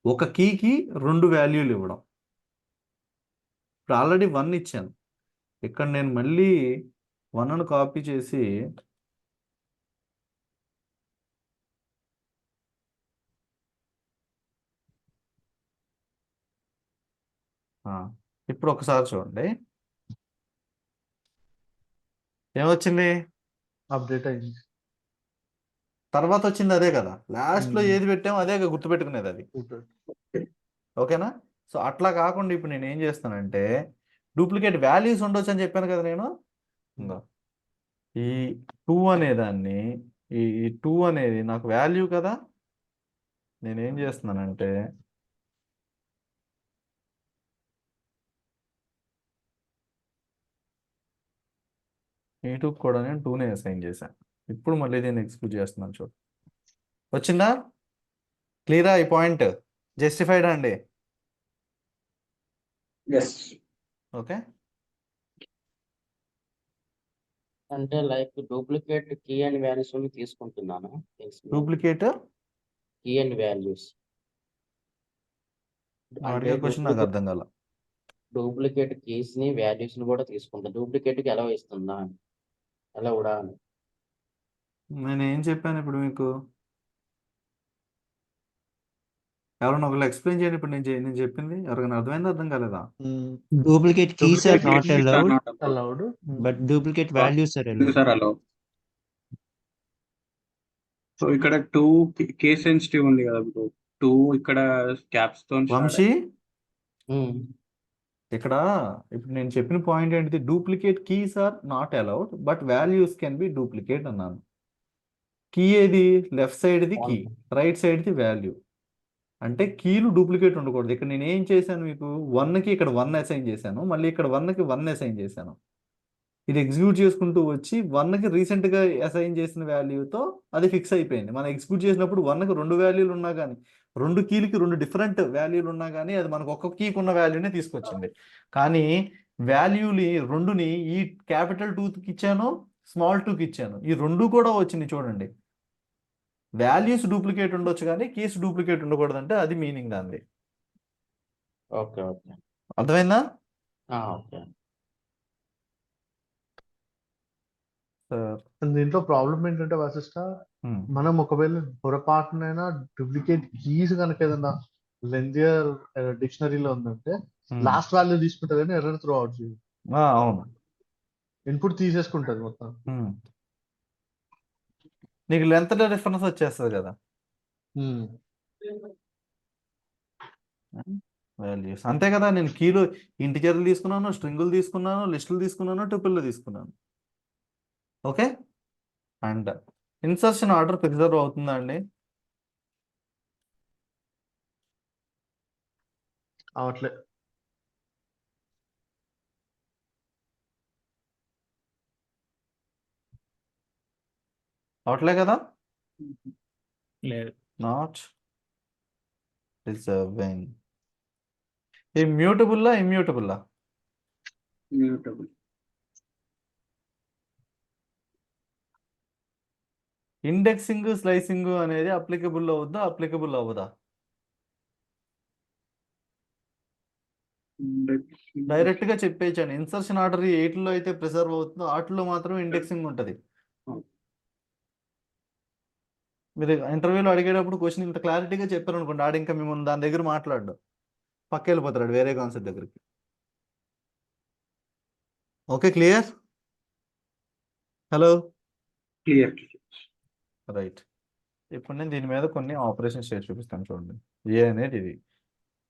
ఒక కీకి 2 వాల్యూలు ఇవ్వడం. ఇప్పుడు ఆల్రెడీ 1 ఇచ్చాను, ఇక్కడ నేను మళ్ళీ 1ను కాపీ చేసి ఇప్పుడు ఒకసారి చూడండి ఏమొచ్చింది, అప్డేట్ అయింది. తర్వాత వచ్చింది అదే కదా, లాస్ట్లో Hmm. ఏది పెట్టామో అదే గుర్తుపెట్టుకునేది అది. ఓకేనా? సో అట్లా కాకుండా ఇప్పుడు నేను ఏం చేస్తానంటే డూప్లికేట్ వాల్యూస్ ఉండొచ్చు అని చెప్పాను కదా నేను. ఇంకో ఈ 2 అనేదాన్ని, ఈ 2 అనేది నాకు వాల్యూ కదా, నేనేం చేస్తున్నానంటే ఈ 2 కూడా నేను 2నే అసైన్ చేశాను. ఇప్పుడు మళ్ళీ దీన్ని ఎగ్జిక్యూట్ చేస్తున్నాను చూడు. వచ్చిందా? క్లియరా ఈ పాయింట్? జస్టిఫైడా అండి? ఎస్. ఓకే. అంటే like duplicate key and values తీసుకుంటున్నాను. డూప్లికేట్ కీ అండ్ వాల్యూస్ అడిగే క్వశ్చన్ నాకు అర్థం కాల. డూప్లికేట్ కీస్ ని వాల్యూస్ ని కూడా తీసుకుంటాను. డూప్లికేట్ కి ఎలా ఇస్తుందా ఎలా కూడా నేను ఏం చెప్పాను ఇప్పుడు మీకు? ఎవరైనా ఒకళ్ళు ఎక్స్ప్లెయిన్ చేయండి. ఇప్పుడు నేను చెప్పింది ఎవరికైనా అర్థమైందా, అర్థం కాలేదా? Duplicate keys are not allowed, Allowed. But duplicate values are allowed. Sir allow. So ఇక్కడ 2 కేస్ సెన్సిటివ్ ఉంది కదా బ్రో, 2 ఇక్కడ క్యాప్స్ తో వంశీ, ఇక్కడ ఇప్పుడు నేను చెప్పిన పాయింట్ ఏంటిది? Duplicate keys are not allowed but values can be duplicate అన్నాను. కీ ఏది? లెఫ్ట్ సైడ్ది కీ, రైట్ సైడ్ది వాల్యూ. అంటే కీలు డూప్లికేట్ ఉండకూడదు. ఇక్కడ నేను ఏం చేశాను మీకు, 1కి ఇక్కడ 1 అసైన్ చేశాను, మళ్ళీ ఇక్కడ 1కి 1 అసైన్ చేశాను. ఇది ఎగ్జిక్యూట్ చేసుకుంటూ వచ్చి 1కి రీసెంట్గా అసైన్ చేసిన వాల్యూతో అది ఫిక్స్ అయిపోయింది. మనం ఎగ్జిక్యూట్ చేసినప్పుడు 1కి 2 వాల్యూలు ఉన్నా కానీ, 2 కీలకి 2 డిఫరెంట్ వాల్యూలు ఉన్నా కానీ అది మనకు ఒక్క కీకి ఉన్న వాల్యూనే తీసుకొచ్చింది. కానీ వాల్యూని 2ని ఈ క్యాపిటల్ 2కి ఇచ్చాను, స్మాల్ 2కి ఇచ్చాను, ఈ 2 కూడా వచ్చింది చూడండి. వాల్యూస్ డూప్లికేట్ ఉండొచ్చు కానీ కీస్ డూప్లికేట్ ఉండకూడదు అంటే అది మీనింగ్ దాన్ని. ఓకే ఓకే అర్థమైందా? ఓకే. దీంట్లో ప్రాబ్లం ఏంటంటే వశిష్ట, మనం ఒకవేళ పొరపాటునైనా డూప్లికేట్ కీస్ కనుక ఏదైనా లెంజియర్ డిక్షనరీలో ఉందంటే లాస్ట్ వాల్యూ తీసుకుంటుంది కానీ ఎర్రర్ త్రూ అవుట్ చేయదు. అవును, ఇన్పుట్ తీసేసుకుంటది మొత్తం. నీకు లెంత్ డిఫరెన్స్ వచ్చేస్తుంది కదా వాల్యూస్, అంతే కదా. నేను కీలు ఇంటిజర్లు తీసుకున్నాను, స్ట్రింగులు తీసుకున్నాను, లిస్టులు తీసుకున్నాను, ట్రిపుల్ తీసుకున్నాను. Okay. And insertion order preserve అవుతుందా అండి? అవట్లే. అవట్లే కదా. లేదు. Not preserving. ఇమ్యూటబుల్లా ఇమ్యూటబుల్లా? ఇమ్యూటబుల్. ఇండెక్సింగ్ స్లైసింగ్ అనేది అప్లికబుల్ అవుద్దా, అప్లికబుల్ అవ్వదా? డైరెక్ట్ గా చెప్పేయచ్చాను. ఇన్సర్షన్ ఆర్డర్ 8లో అయితే ప్రిజర్వ్ అవుతుందో వాటిలో మాత్రం ఇండెక్సింగ్ ఉంటుంది. మీరు ఇంటర్వ్యూలో అడిగేటప్పుడు క్వశ్చన్ ఇంత క్లారిటీగా చెప్పారు అనుకోండి, ఆడ ఇంకా మిమ్మల్ని దాని దగ్గర మాట్లాడు, పక్క వెళ్ళిపోతాడు వేరే కాన్సెప్ట్ దగ్గరికి. Okay, clear? Hello, clear. Right. ఇప్పుడు నేను దీని మీద కొన్ని ఆపరేషన్స్ చేసి చూపిస్తాను చూడండి. ఏ అనేది ఇది,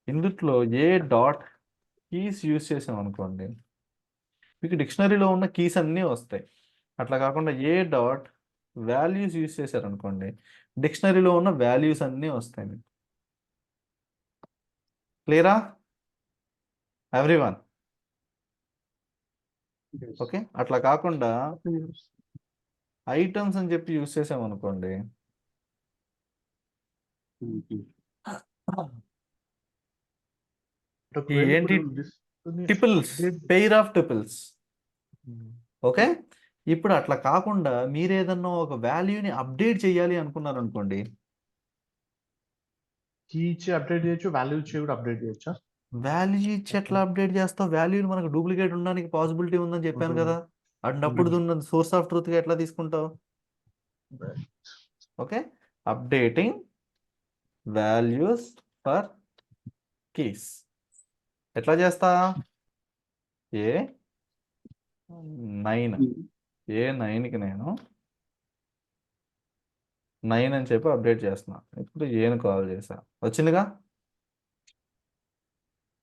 ఇందులో ఏ డాట్ కీస్ యూజ్ చేసాం అనుకోండి మీకు డిక్షనరీలో ఉన్న కీస్ అన్నీ వస్తాయి. అట్లా కాకుండా ఏ డాట్ వాల్యూస్ యూజ్ చేశారనుకోండి డిక్షనరీలో ఉన్న వాల్యూస్ అన్నీ వస్తాయి మీకు. క్లియరా ఎవ్రీవన్? ఓకే. అట్లా కాకుండా ఐటమ్స్ అని చెప్పి యూజ్ చేసామనుకోండి ఏంటి, టిపుల్స్, పెయిర్ ఆఫ్ టిపుల్స్. ఓకే. ఇప్పుడు అట్లా కాకుండా మీరు ఏదన్నా ఒక వాల్యూని అప్డేట్ చేయాలి అనుకున్నారు అనుకోండి, కీ ఇచ్చి అప్డేట్ చేయొచ్చు, వాల్యూ ఇచ్చి కూడా అప్డేట్ చేయొచ్చా? వాల్యూ ఇచ్చి ఎట్లా అప్డేట్ చేస్తావు? వాల్యూని మనకు డూప్లికేట్ ఉండడానికి పాసిబిలిటీ ఉందని చెప్పాను ఉంటుంది. కదా. అప్పుడు ఉంటుంది. ఉన్న సోర్స్ ఆఫ్ ట్రూత్గా ఎట్లా తీసుకుంటావు? Okay, updating values for keys ఎట్లా చేస్తా? A9 A9కి నేను 9 అని చెప్పి అప్డేట్ చేస్తున్నా. ఇప్పుడు ఏను కాల్ చేసా, వచ్చిందిగా.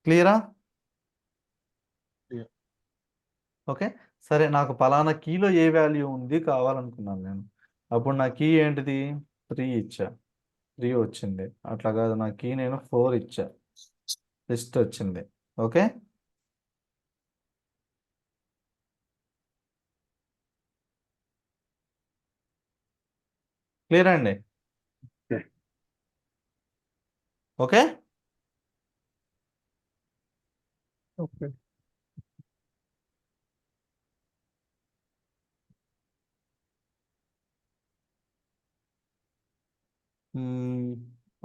క్లియరా? Clear. ఓకే, సరే నాకు పలానా కీలో ఏ వాల్యూ ఉంది కావాలనుకున్నాను నేను. అప్పుడు నా కీ ఏంటిది? 3 ఇచ్చా, 3 వచ్చింది. అట్లా కాదు, నా కీ నేను 4 ఇచ్చా, లిస్ట్ వచ్చింది. ఓకే, క్లియర్ అండి? Okay. Okay, okay.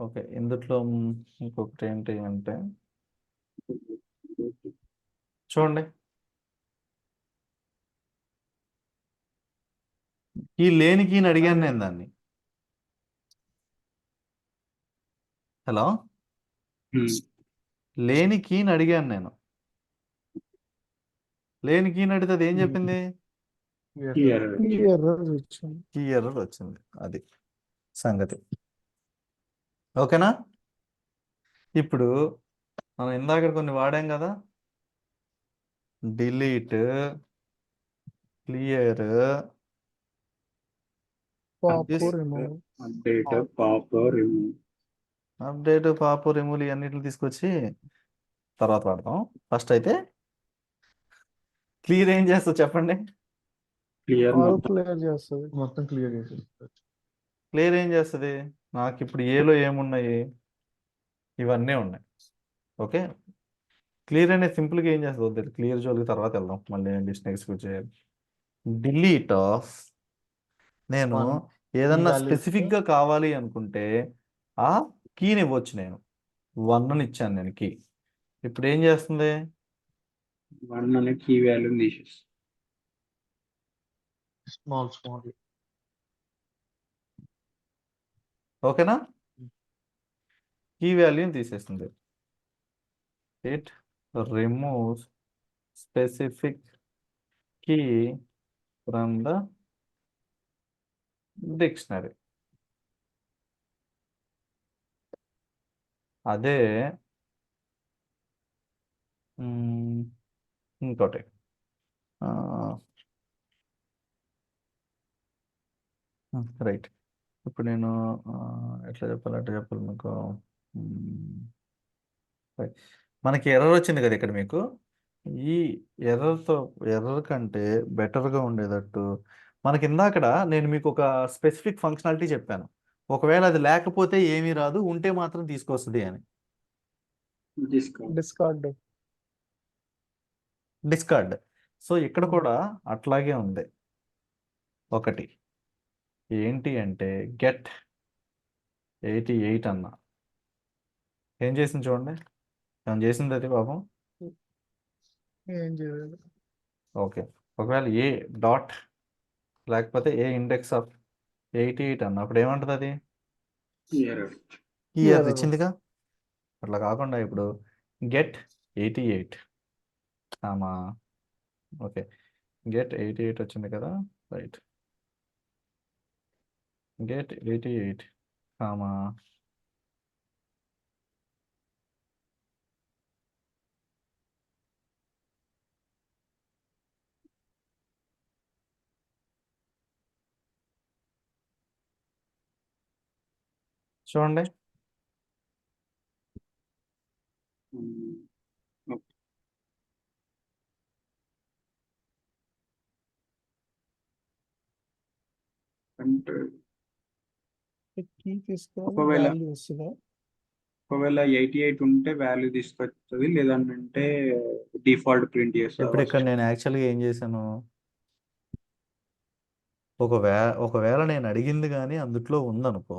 ఓకే. ఇందులో ఇంకొకటి ఏంటి అంటే చూడండి, ఈ లేని కీని అడిగాను నేను దాన్ని. హలో, లేని కీని అడిగాను నేను. లేని కీని అడిగితే అది ఏం చెప్పింది? ఈ ఎర్రర్ వచ్చింది. కీ ఎర్రర్ వచ్చింది. అది సంగతి. ఓకేనా? ఇప్పుడు మనం ఇందాక కొన్ని వాడాం కదా, delete, clear, pop remove. Update, pop, remove. Update, pop, remove ఇవన్నిటిని తీసుకొచ్చి తర్వాత వాడతాం. ఫస్ట్ అయితే క్లియర్ ఏం చేస్తావు చెప్పండి? క్లియర్ ఆల్ మొత్తం క్లియర్ చేస్తుంది. మొత్తం క్లియర్ చేసేస్తారు. క్లియర్ ఏం చేస్తుంది? నాకు ఇప్పుడు ఏలో ఏమున్నాయి? ఇవన్నీ ఉన్నాయి. ఓకే, క్లియర్ అనేది సింపుల్గా ఏం చేస్తుంది? క్లియర్ జోలికి తర్వాత వెళ్దాం, మళ్ళీ లిస్ట్ ఎగ్జిక్యూట్ చేయాలి. డిలీట్ ఆఫ్, నేను One ఏదన్నా value స్పెసిఫిక్గా కావాలి అనుకుంటే ఆ కీని ఇవ్వచ్చు. నేను 1 అని ఇచ్చాను నేను కీ. ఇప్పుడు ఏం చేస్తుంది? 1 అనే కీ వాల్యూని తీసేసి small. ఓకేనా? కీ వాల్యూని తీసేస్తుంది. It removes specific key from the dictionary. అదే ఇంకోటి రైట్. ఇప్పుడు నేను ఎట్లా చెప్పాలి మీకు. right. మనకి ఎర్రర్ వచ్చింది కదా ఇక్కడ మీకు. ఈ ఎర్రర్ కంటే బెటర్గా ఉండేటట్టు మనకి ఇందాకడ నేను మీకు ఒక స్పెసిఫిక్ ఫంక్షనాలిటీ చెప్పాను. ఒకవేళ అది లేకపోతే ఏమీ రాదు, ఉంటే మాత్రం తీసుకొస్తుంది అని. డిస్కార్డ్. డిస్కార్డ్. సో ఇక్కడ కూడా అట్లాగే ఉంది. ఒకటి ఏంటి అంటే గెట్ 88 అన్న ఏం చేసింది చూడండి. ఏం చేసింది అది పాపం? ఏం చేయలేదు. ఓకే, ఒకవేళ ఏ డాట్ లేకపోతే ఏ ఇండెక్స్ ఆఫ్ 88 అన్న అప్పుడు ఏమంటుంది అది? ఈ ఎర్రర్ ఇచ్చిందిగా. అట్లా కాకుండా ఇప్పుడు గెట్ 88 ఆమా. ఓకే, గెట్ 88 వచ్చింది కదా, రైట్. గెట్ 88 కామా చూడండి. అంటే కీ తీసుకొని ఒకవేళ- వాల్యూ వస్తుందా? ఒకవేళ 88 ఉంటే వాల్యూ తీసుకొస్తుంది, లేదంటే డిఫాల్ట్ ప్రింట్ ఇప్పుడు ఇక్కడ చేస్తుంది. నేను యాక్చువల్గా ఏం చేశాను? ఒకవేళ నేను అడిగింది కానీ అందుట్లో ఉందనుకో,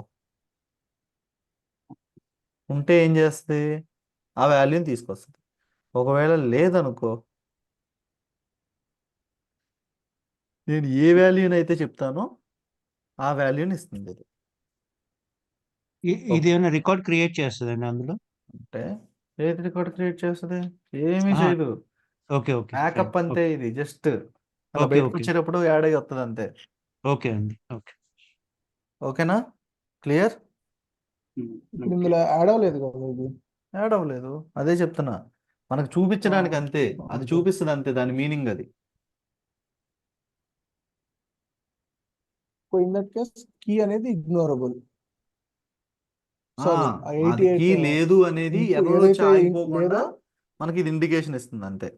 ఉంటే ఏం చేస్తుంది, ఆ వాల్యూని తీసుకొస్తుంది. ఒకవేళ లేదనుకో, నేను ఏ వాల్యూని అయితే చెప్తానో ఆ వాల్యూని ఇస్తుంది ఇది. ఇది ఏమైనా రికార్డ్ క్రియేట్ చేస్తుందండి అందులో? అంటే ఏది రికార్డ్ క్రియేట్ చేస్తుంది? ఏమీ ఆ, చేయదు. Okay okay backup fine. అంతే, ఇది జస్ట్ అలా ఓకే బయటకు ఓకే వచ్చేటప్పుడు యాడ్ అయ్యి వస్తుంది అంతే. ఓకే అండి ఓకే. ఓకేనా? క్లియర్? ఇప్పుడు ఇందులో యాడ్ అవ్వలేదు కదా ఇది. యాడ్ అవ్వలేదు, అదే చెప్తున్నా. మనకు చూపించడానికి అంతే, అది okay. చూపిస్తుంది అంతే, దాని మీనింగ్ అది. So in that case key అనేది ఇగ్నోరబుల్. ఆ, సారీ, అది కీ 88 లేదు అనేది input ఎర్రర్ వచ్చి ఏదైతే ఆగిపోకుండా లేదో మనకి ఇది ఇండికేషన్ ఇస్తుంది అంతే.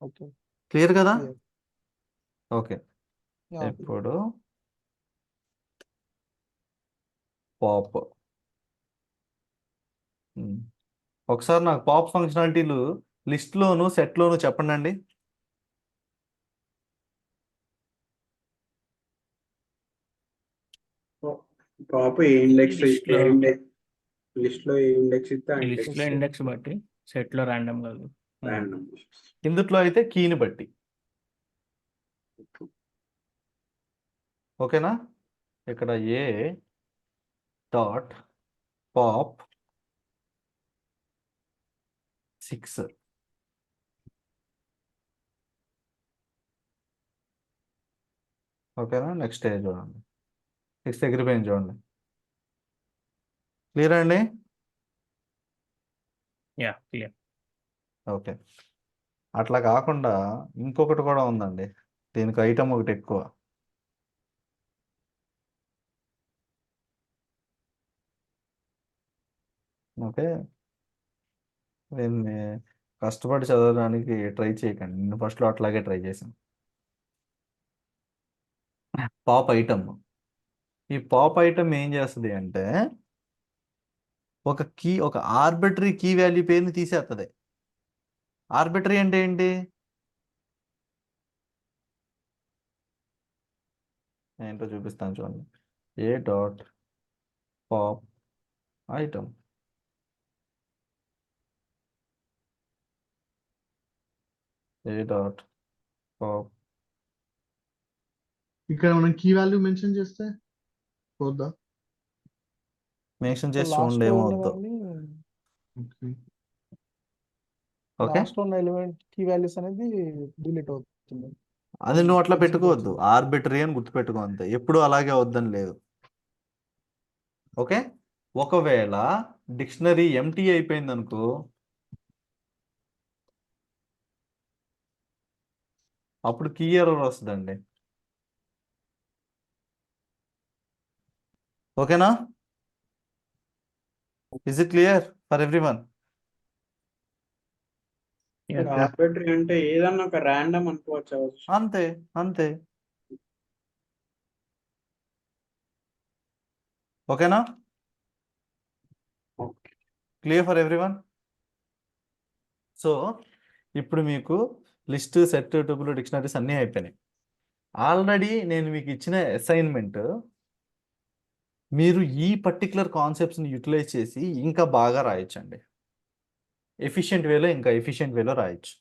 ఓకే క్లియర్ కదా? clear. ఓకే. Yeah, okay. ఇప్పుడు పాప్, ఒకసారి నాకు పాప్ ఫంక్షనాలిటీలు లిస్ట్లోను సెట్లోను చెప్పండి అండి. పాప్ ఏ ఇండెక్స్ List లో- లిస్ట్ లో ఏ ఇండెక్స్ ఇస్తే ఆ లిస్ట్ లో ఇండెక్స్ బట్టి, సెట్ లో ర్యాండమ్ కాదు. random. ఇందుట్లో అయితే కీని బట్టి. ఓకేనా? ఇక్కడ ఏ డాట్ పాప్ 6. ఓకేనా? నెక్స్ట్ ఏ చూడండి, 6 ఎగిరిపోయింది చూడండి. క్లియర్ అండి? Yeah clear. ఓకే. అట్లా కాకుండా ఇంకొకటి కూడా ఉందండి, దీనికి ఐటమ్ ఒకటి ఎక్కువ. ఓకే, దీన్ని కష్టపడి చదవడానికి ట్రై చేయకండి, నేను ఫస్ట్లో అట్లాగే ట్రై చేశాను. పాప్ ఐటమ్, ఈ పాప్ ఐటమ్ ఏం చేస్తుంది అంటే ఒక ఆర్బిటరీ కీ వాల్యూ పేరుని తీసేస్తుంది. ఆర్బిటరీ అంటే ఏంటి? ఏంటో చూపిస్తాను చూడండి. A dot pop item, A dot pop. ఇక్కడ మనం కీ వాల్యూ మెన్షన్ చేస్తే పోద్దా? మెన్షన్ చేసి లాస్ట్ చూడండి లో ఏమవుద్దో. ఉన్నదాన్ని Okay. ఓకే, లాస్ట్ లో ఉన్న ఎలిమెంట్ కీ వాల్యూస్ అనేది డిలీట్ అవుతుంది. అది నువ్వు అట్లా Exit పెట్టుకోవద్దు, అవుతుంది. ఆర్బిటరీ అని గుర్తుపెట్టుకో అంతే, ఎప్పుడు అలాగే వద్దని లేదు. ఓకే, ఒకవేళ డిక్షనరీ ఎంటీ అయిపోయింది అనుకో, అప్పుడు కీ ఎర్రర్ వస్తుందండి. ఓకేనా? Is it clear for everyone? Arbitrary అంటే ఏదన్నా ఒక ర్యాండమ్ అనుకోవచ్చు. అంతే అంతే. ఓకేనా? Clear for everyone? సో ఇప్పుడు మీకు లిస్ట్, సెట్, ట్యూపుల్, డిక్షనరీస్ అన్నీ అయిపోయినాయి. ఆల్రెడీ నేను మీకు ఇచ్చిన అసైన్మెంట్ మీరు ఈ పర్టికులర్ కాన్సెప్ట్స్ని యూటిలైజ్ చేసి ఇంకా బాగా రాయొచ్చండి. ఎఫిషియెంట్ వేలో, ఇంకా ఎఫిషియెంట్ వేలో రాయొచ్చు.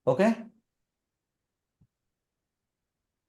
ఓకే.